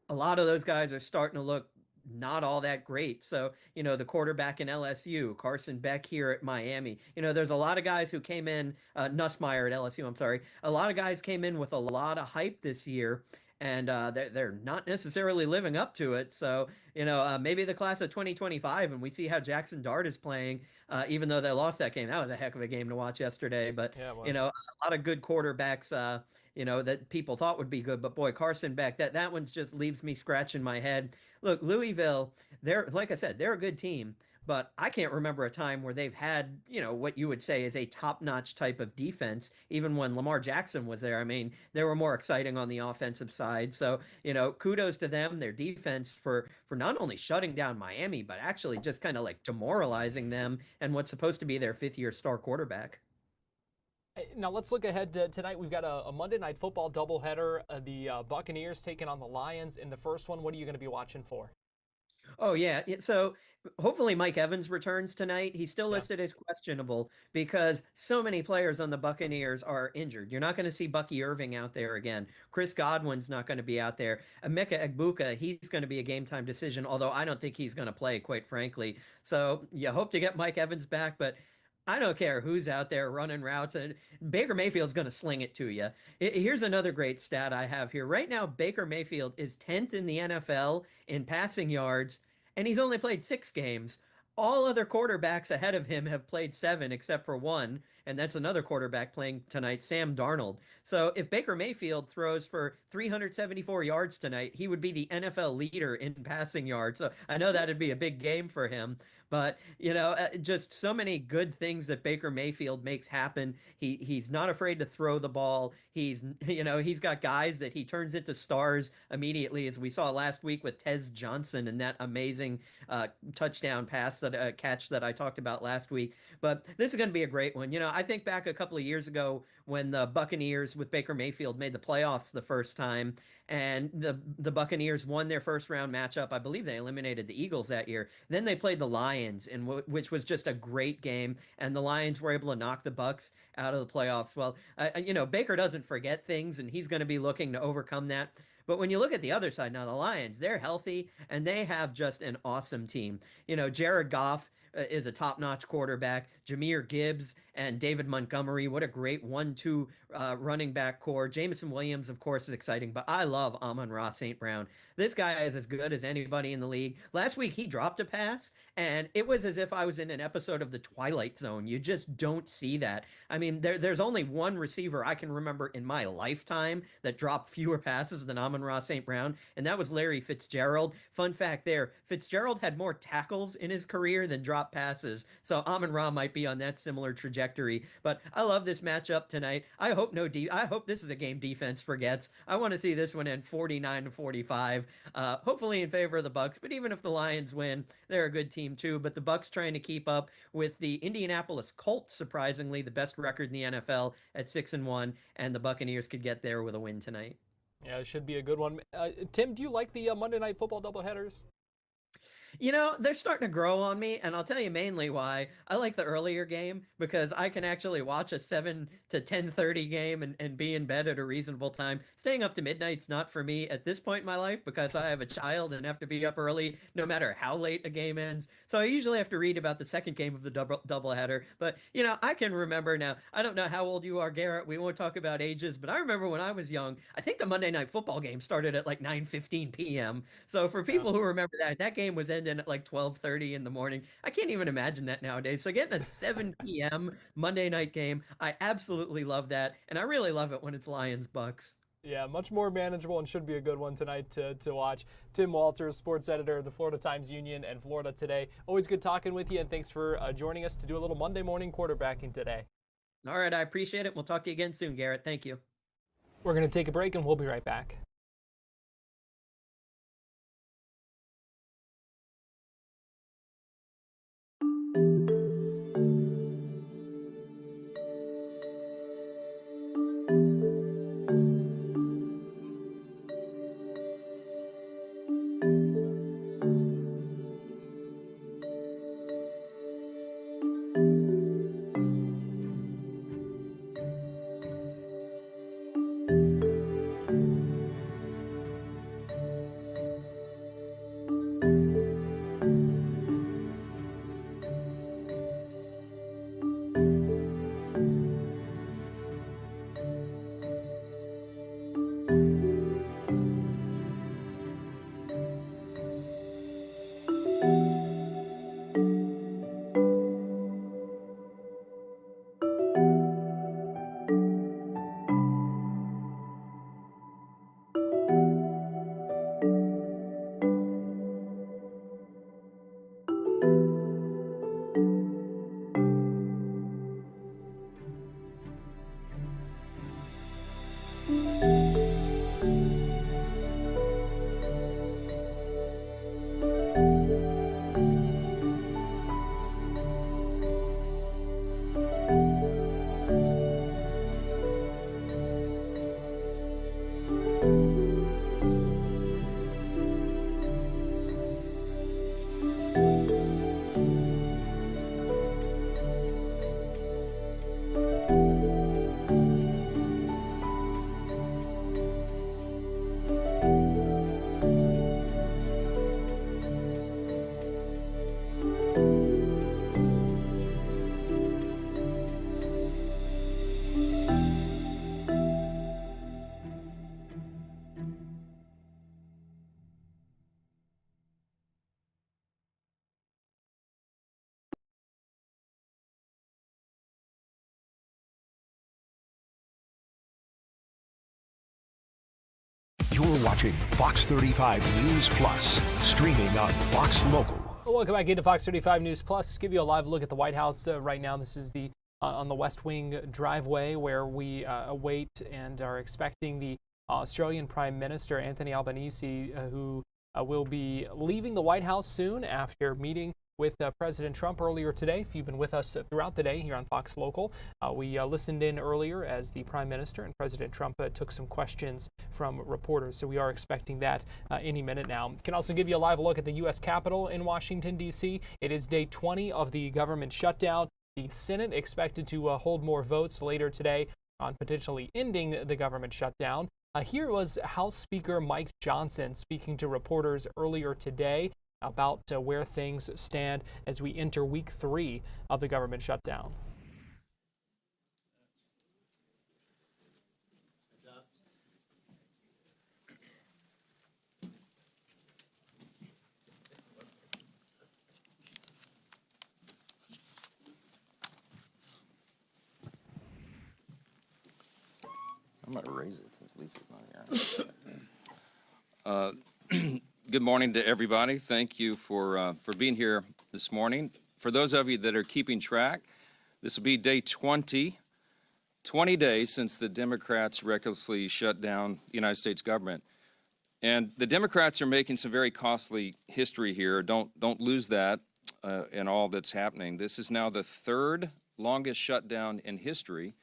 A lot of those guys are starting to look not all that great. So, the quarterback in LSU, Carson Beck here at Miami. There's a lot of guys who came in, Nussmeier at LSU, I'm sorry. A lot of guys came in with a lot of hype this year, and they're not necessarily living up to it. So, maybe the class of 2025, and we see how Jackson Dart is playing, even though they lost that game. That was a heck of a game to watch yesterday. But,
Yeah,
a lot of good quarterbacks, that people thought would be good. But boy, Carson Beck, that one's just leaves me scratching my head. Look, Louisville, like I said, they're a good team. but I can't remember a time where they've had, what you would say is a top-notch type of defense. Even when Lamar Jackson was there, I mean, they were more exciting on the offensive side. So, kudos to them, their defense for not only shutting down Miami, but actually just kind of like demoralizing them and what's supposed to be their fifth-year star quarterback.
Now let's look ahead to tonight. We've got a Monday Night Football doubleheader. The Buccaneers taking on the Lions in the first one. What are you going to be watching for?
Oh yeah. So hopefully Mike Evans returns tonight. He's still
Yeah.
listed as questionable because so many players on the Buccaneers are injured. You're not going to see Bucky Irving out there again. Chris Godwin's not going to be out there. Emeka Egbuka, he's going to be a game time decision, although I don't think he's going to play, quite frankly. So you hope to get Mike Evans back, but I don't care who's out there running routes. And Baker Mayfield's going to sling it to you. Here's another great stat I have here. Right now, Baker Mayfield is 10th in the NFL in passing yards, and he's only played 6 games. All other quarterbacks ahead of him have played 7 except for one, and that's another quarterback playing tonight, Sam Darnold. So if Baker Mayfield throws for 374 yards tonight, he would be the NFL leader in passing yards. So I know that'd be a big game for him. But, just so many good things that Baker Mayfield makes happen. He's not afraid to throw the ball. He's got guys that he turns into stars immediately, as we saw last week with Tez Johnson and that amazing touchdown catch that I talked about last week. But this is going to be a great one. I think back a couple of years ago when the Buccaneers with Baker Mayfield made the playoffs the first time, and the Buccaneers won their first round matchup. I believe they eliminated the Eagles that year. Then they played the Lions, which was just a great game, and the Lions were able to knock the Bucs out of the playoffs. Well, Baker doesn't forget things, and he's going to be looking to overcome that. But when you look at the other side now, the Lions, they're healthy, and they have just an awesome team. Jared Goff is a top-notch quarterback. Jahmyr Gibbs and David Montgomery, what a great 1-2 running back core. Jameson Williams, of course, is exciting, but I love Amon-Ra St. Brown. This guy is as good as anybody in the league. Last week, he dropped a pass, and it was as if I was in an episode of The Twilight Zone. You just don't see that. I mean, there's only one receiver I can remember in my lifetime that dropped fewer passes than Amon-Ra St. Brown, and that was Larry Fitzgerald. Fun fact there, Fitzgerald had more tackles in his career than dropped passes, so Amon-Ra might be on that similar trajectory. But I love this matchup tonight. I hope this is a game defense forgets. I want to see this one end 49-45. Hopefully in favor of the Bucs, but even if the Lions win, they're a good team too. But the Bucs trying to keep up with the Indianapolis Colts, surprisingly the best record in the NFL at 6-1, and the Buccaneers could get there with a win tonight.
Yeah, it should be a good one. Tim, do you like the Monday Night Football doubleheaders?
They're starting to grow on me, and I'll tell you mainly why. I like the earlier game because I can actually watch a 7 to 10:30 game and be in bed at a reasonable time. Staying up to midnight's not for me at this point in my life because I have a child and have to be up early no matter how late a game ends. So I usually have to read about the second game of the doubleheader. But, I can remember now. I don't know how old you are, Garrett. We won't talk about ages, but I remember when I was young, I think the Monday Night Football game started at like 9:15 p.m. So for people who remember that game was ending at like 12:30 in the morning. I can't even imagine that nowadays. So getting a 7 p.m. Monday night game, I absolutely love that, and I really love it when it's Lions Bucks.
Yeah, much more manageable and should be a good one tonight to watch. Tim Walters, sports editor of the Florida Times-Union and Florida Today. Always good talking with you, and thanks for joining us to do a little Monday morning quarterbacking today.
All right, I appreciate it. We'll talk to you again soon, Garrett. Thank you.
We're going to take a break, and we'll be right back.
You're watching Fox 35 News Plus, streaming on Fox Local.
Well, welcome back into Fox 35 News Plus. Give you a live look at the White House right now. This is the on the West Wing driveway where we await and are expecting the Australian Prime Minister Anthony Albanese, who will be leaving the White House soon after meeting with President Trump earlier today. If you've been with us throughout the day here on Fox Local, we listened in earlier as the Prime Minister and President Trump took some questions from reporters. So we are expecting that any minute now. Can also give you a live look at the U.S. Capitol in Washington, D.C. It is day 20 of the government shutdown. The Senate expected to hold more votes later today on potentially ending the government shutdown. Here was House Speaker Mike Johnson speaking to reporters earlier today about where things stand as we enter week 3 of the government shutdown.
I'm going to raise it since Lisa's not here. Good morning to everybody. Thank you for being here this morning. For those of you that are keeping track, this will be day 20 days since the Democrats recklessly shut down the United States government. And the Democrats are making some very costly history here. Don't lose that in all that's happening. This is now the 3rd longest shutdown in history.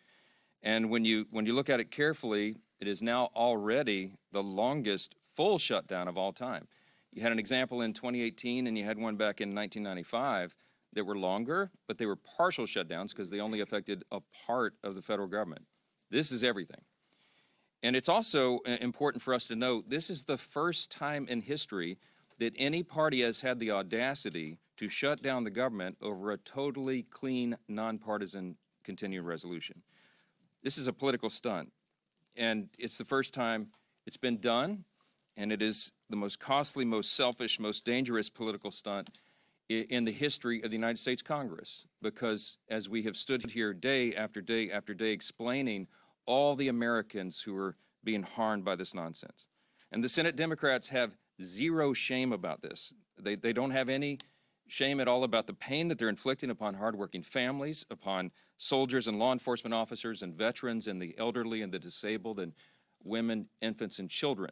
And when you look at it carefully, it is now already the longest full shutdown of all time. You had an example in 2018 and you had one back in 1995 that were longer, but they were partial shutdowns because they only affected a part of the federal government. This is everything. And it's also important for us to note, this is the first time in history that any party has had the audacity to shut down the government over a totally clean, nonpartisan continuing resolution. This is a political stunt, and it's the first time it's been done, and it is the most costly, most selfish, most dangerous political stunt in the history of the United States Congress, because as we have stood here day after day after day explaining all the Americans who are being harmed by this nonsense. And the Senate Democrats have zero shame about this. They don't have any shame at all about the pain that they're inflicting upon hardworking families, upon soldiers and law enforcement officers and veterans and the elderly and the disabled and women, infants, and children.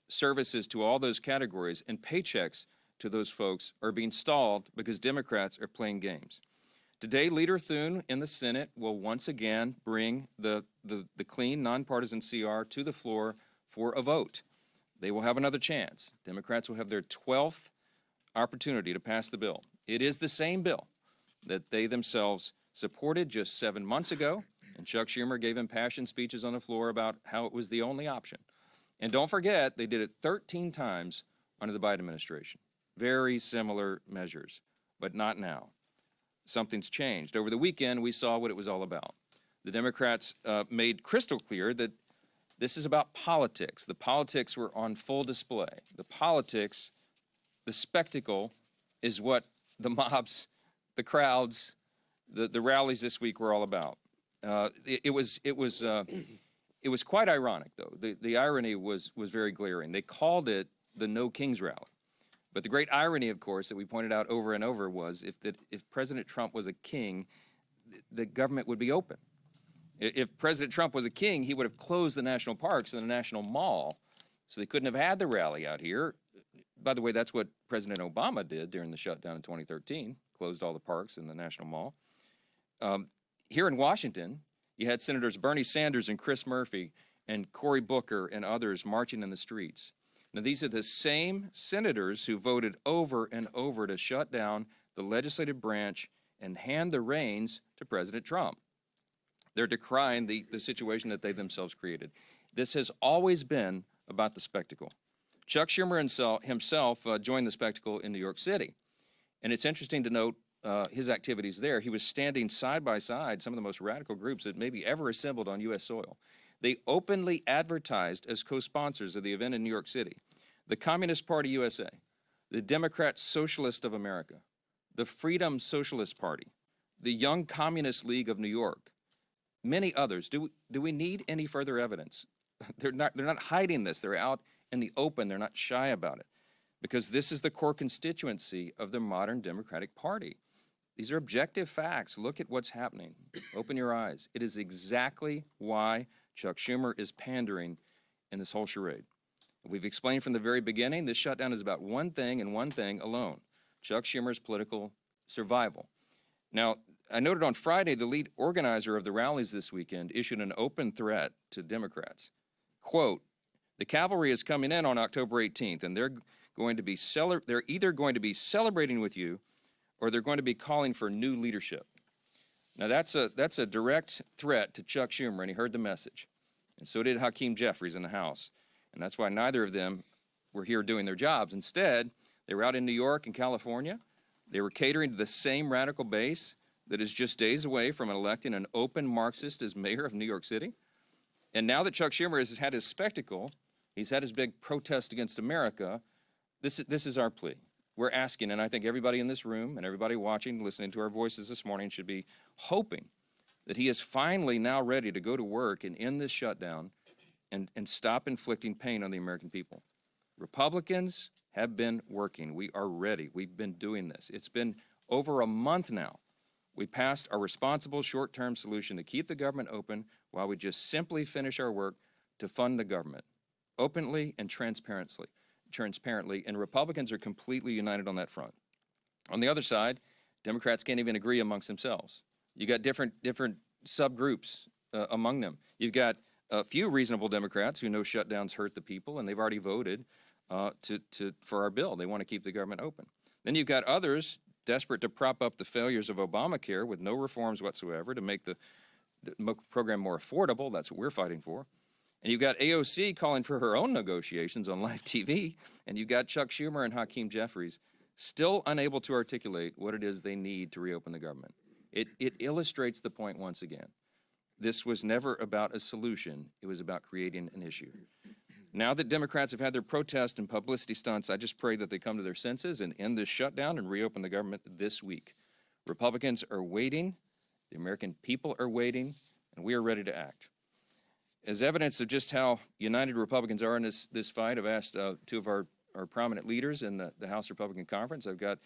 Services to all those categories and paychecks to those folks are being stalled because Democrats are playing games. Today, Leader Thune in the Senate will once again bring the clean, nonpartisan CR to the floor for a vote. They will have another chance. Democrats will have their 12th opportunity to pass the bill. It is the same bill that they themselves supported just 7 months ago, and Chuck Schumer gave impassioned speeches on the floor about how it was the only option. And don't forget, they did it 13 times under the Biden administration. Very similar measures, but not now. Something's changed. Over the weekend, we saw what it was all about. The Democrats made crystal clear that this is about politics. The politics were on full display. The politics, the spectacle, is what the mobs, the crowds, the rallies this week were all about. It was quite ironic, though. The irony was very glaring. They called it the No Kings Rally. But the great irony, of course, that we pointed out over and over was if President Trump was a king, the government would be open. If President Trump was a king, he would have closed the national parks and the National Mall, so they couldn't have had the rally out here. By the way, that's what President Obama did during the shutdown in 2013, closed all the parks and the National Mall. Here in Washington, you had Senators Bernie Sanders and Chris Murphy and Cory Booker and others marching in the streets. Now, these are the same senators who voted over and over to shut down the legislative branch and hand the reins to President Trump. They're decrying the situation that they themselves created. This has always been about the spectacle. Chuck Schumer himself joined the spectacle in New York City. And it's interesting to note his activities there. He was standing side by side some of the most radical groups that maybe ever assembled on U.S. soil. They openly advertised as co-sponsors of the event in New York City the Communist Party USA, the Democrat Socialist of America, the Freedom Socialist Party, the Young Communist League of New York, many others. Do we need any further evidence? They're not hiding this. They're out in the open. They're not shy about it, because this is the core constituency of the modern Democratic Party. These are objective facts. Look at what's happening. Open your eyes. It is exactly why Chuck Schumer is pandering in this whole charade. We've explained from the very beginning, this shutdown is about one thing and one thing alone: Chuck Schumer's political survival. Now, I noted on Friday, the lead organizer of the rallies this weekend issued an open threat to Democrats. Quote, "The cavalry is coming in on October 18th, and they're either going to be celebrating with you, or they're going to be calling for new leadership." Now, that's a direct threat to Chuck Schumer, and he heard the message. And so did Hakeem Jeffries in the House. And that's why neither of them were here doing their jobs. Instead, they were out in New York and California. They were catering to the same radical base that is just days away from electing an open Marxist as mayor of New York City. And now that Chuck Schumer has had his spectacle, he's had his big protest against America, this is our plea. We're asking, and I think everybody in this room and everybody watching, listening to our voices this morning should be hoping that he is finally now ready to go to work and end this shutdown and stop inflicting pain on the American people. Republicans have been working. We are ready. We've been doing this. It's been over a month now. We passed our responsible short-term solution to keep the government open while we just simply finish our work to fund the government openly and transparently, and Republicans are completely united on that front. On the other side, Democrats can't even agree amongst themselves. You got different subgroups among them. You've got a few reasonable Democrats who know shutdowns hurt the people, and they've already voted for our bill. They want to keep the government open. Then you've got others desperate to prop up the failures of Obamacare with no reforms whatsoever to make the program more affordable. That's what we're fighting for. And you've got AOC calling for her own negotiations on live TV, and you've got Chuck Schumer and Hakeem Jeffries still unable to articulate what it is they need to reopen the government. It illustrates the point once again. This was never about a solution. It was about creating an issue. Now that Democrats have had their protest and publicity stunts, I just pray that they come to their senses and end this shutdown and reopen the government this week. Republicans are waiting, the American people are waiting, and we are ready to act. As evidence of just how united Republicans are in this fight, I've asked two of our prominent leaders in the House Republican Conference. I've got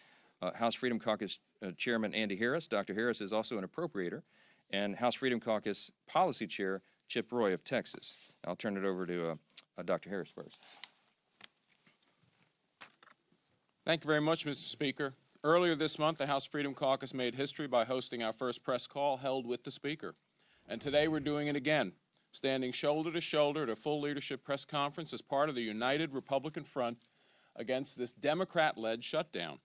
House Freedom Caucus Chairman Andy Harris. Dr. Harris is also an appropriator, and House Freedom Caucus Policy Chair Chip Roy of Texas. I'll turn it over to Dr. Harris first.
Thank you very much, Mr. Speaker. Earlier this month, the House Freedom Caucus made history by hosting our first press call held with the Speaker. And today we're doing it again, standing shoulder to shoulder at a full leadership press conference as part of the united Republican front against this Democrat-led shutdown.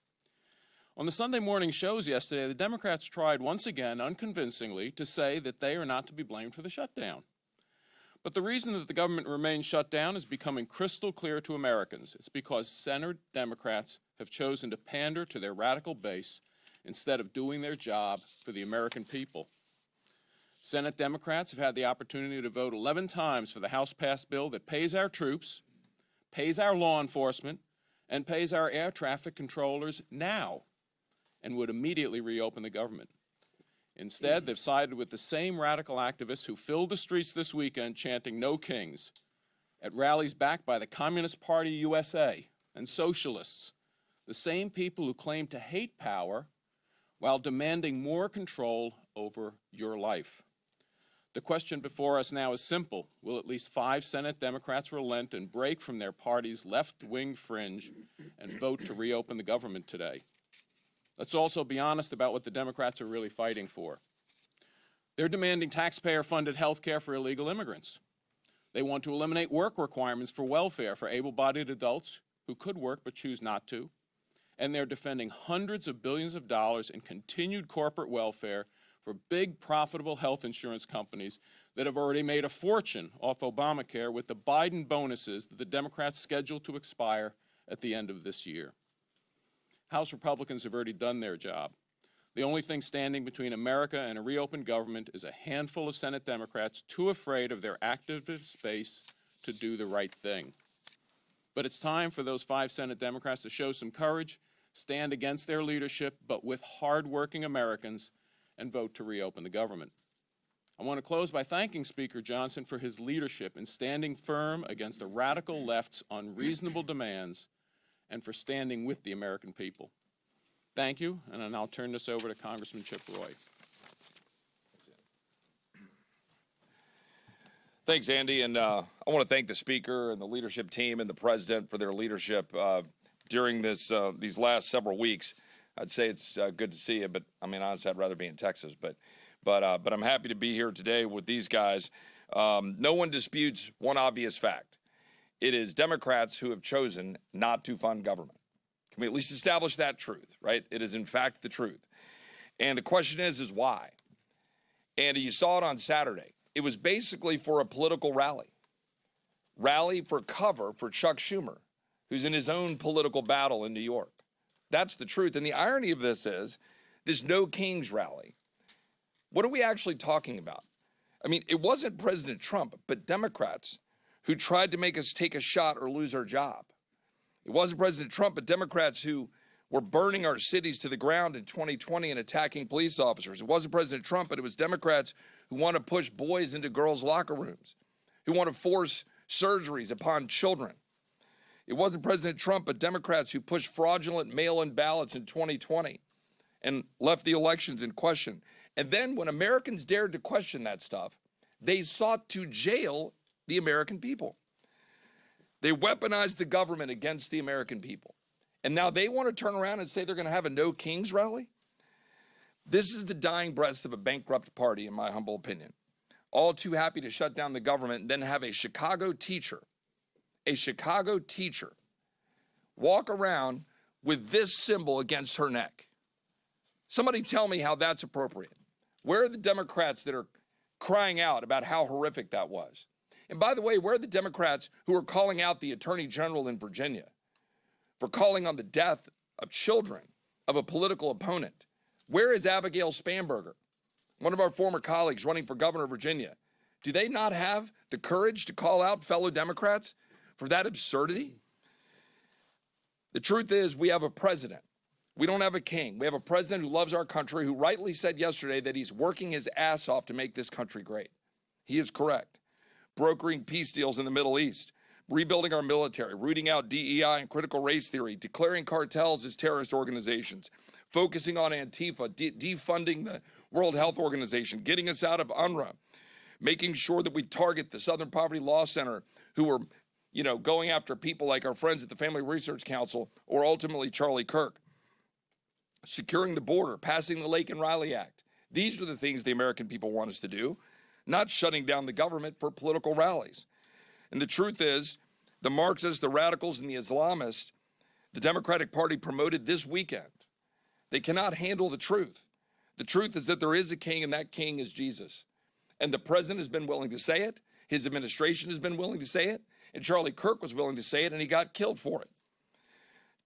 On the Sunday morning shows yesterday, the Democrats tried once again, unconvincingly, to say that they are not to be blamed for the shutdown. But the reason that the government remains shut down is becoming crystal clear to Americans. It's because Senate Democrats have chosen to pander to their radical base instead of doing their job for the American people. Senate Democrats have had the opportunity to vote 11 times for the House-passed bill that pays our troops, pays our law enforcement, and pays our air traffic controllers now, and would immediately reopen the government. Instead, they've sided with the same radical activists who filled the streets this weekend chanting "No Kings" at rallies backed by the Communist Party USA and socialists, the same people who claim to hate power while demanding more control over your life. The question before us now is simple. Will at least 5 Senate Democrats relent and break from their party's left-wing fringe and vote to reopen the government today? Let's also be honest about what the Democrats are really fighting for. They're demanding taxpayer-funded health care for illegal immigrants. They want to eliminate work requirements for welfare for able-bodied adults who could work but choose not to. And they're defending hundreds of billions of dollars in continued corporate welfare for big, profitable health insurance companies that have already made a fortune off Obamacare with the Biden bonuses that the Democrats scheduled to expire at the end of this year. House Republicans have already done their job. The only thing standing between America and a reopened government is a handful of Senate Democrats too afraid of their activist base to do the right thing. But it's time for those 5 Senate Democrats to show some courage, stand against their leadership, but with hard-working Americans, and vote to reopen the government. I want to close by thanking Speaker Johnson for his leadership in standing firm against the radical left's unreasonable demands and for standing with the American people. Thank you, and I'll now turn this over to Congressman Chip Roy.
Thanks, Andy, and I want to thank the Speaker and the leadership team and the President for their leadership during these last several weeks. I'd say it's good to see you, but I mean, honestly, I'd rather be in Texas, but I'm happy to be here today with these guys. No one disputes one obvious fact. It is Democrats who have chosen not to fund government. Can we at least establish that truth, right? It is, in fact, the truth. And the question is why? And you saw it on Saturday. It was basically for a political rally for cover for Chuck Schumer, who's in his own political battle in New York. That's the truth. And the irony of this is this No Kings rally. What are we actually talking about? I mean, it wasn't President Trump, but Democrats who tried to make us take a shot or lose our job. It wasn't President Trump, but Democrats who were burning our cities to the ground in 2020 and attacking police officers. It wasn't President Trump, but it was Democrats who want to push boys into girls' locker rooms, who want to force surgeries upon children. It wasn't President Trump, but Democrats who pushed fraudulent mail-in ballots in 2020 and left the elections in question. And then when Americans dared to question that stuff, they sought to jail the American people. They weaponized the government against the American people. And now they want to turn around and say they're going to have a No Kings rally? This is the dying breath of a bankrupt party, in my humble opinion. All too happy to shut down the government and then have a Chicago teacher walk around with this symbol against her neck. Somebody tell me how that's appropriate. Where are the Democrats that are crying out about how horrific that was? And by the way, where are the Democrats who are calling out the Attorney General in Virginia for calling on the death of children of a political opponent? Where is Abigail Spanberger, one of our former colleagues running for governor of Virginia? Do they not have the courage to call out fellow Democrats for that absurdity? The truth is we have a president. We don't have a king. We have a president who loves our country, who rightly said yesterday that he's working his ass off to make this country great. He is correct. Brokering peace deals in the Middle East, rebuilding our military, rooting out DEI and critical race theory, declaring cartels as terrorist organizations, focusing on Antifa, defunding the World Health Organization, getting us out of UNRWA, making sure that we target the Southern Poverty Law Center, who are, going after people like our friends at the Family Research Council or ultimately Charlie Kirk, securing the border, passing the Lake and Riley Act. These are the things the American people want us to do, not shutting down the government for political rallies. And the truth is, the Marxists, the radicals, and the Islamists, the Democratic Party promoted this weekend, they cannot handle the truth. The truth is that there is a king, and that king is Jesus. And the president has been willing to say it. His administration has been willing to say it. And Charlie Kirk was willing to say it, and he got killed for it.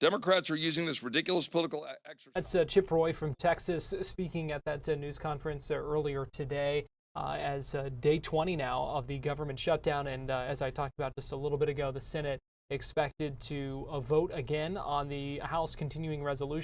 Democrats are using this ridiculous political exercise.
That's Chip Roy from Texas speaking at that news conference earlier today as day 20 now of the government shutdown. And as I talked about just a little bit ago, the Senate expected to vote again on the House continuing resolution.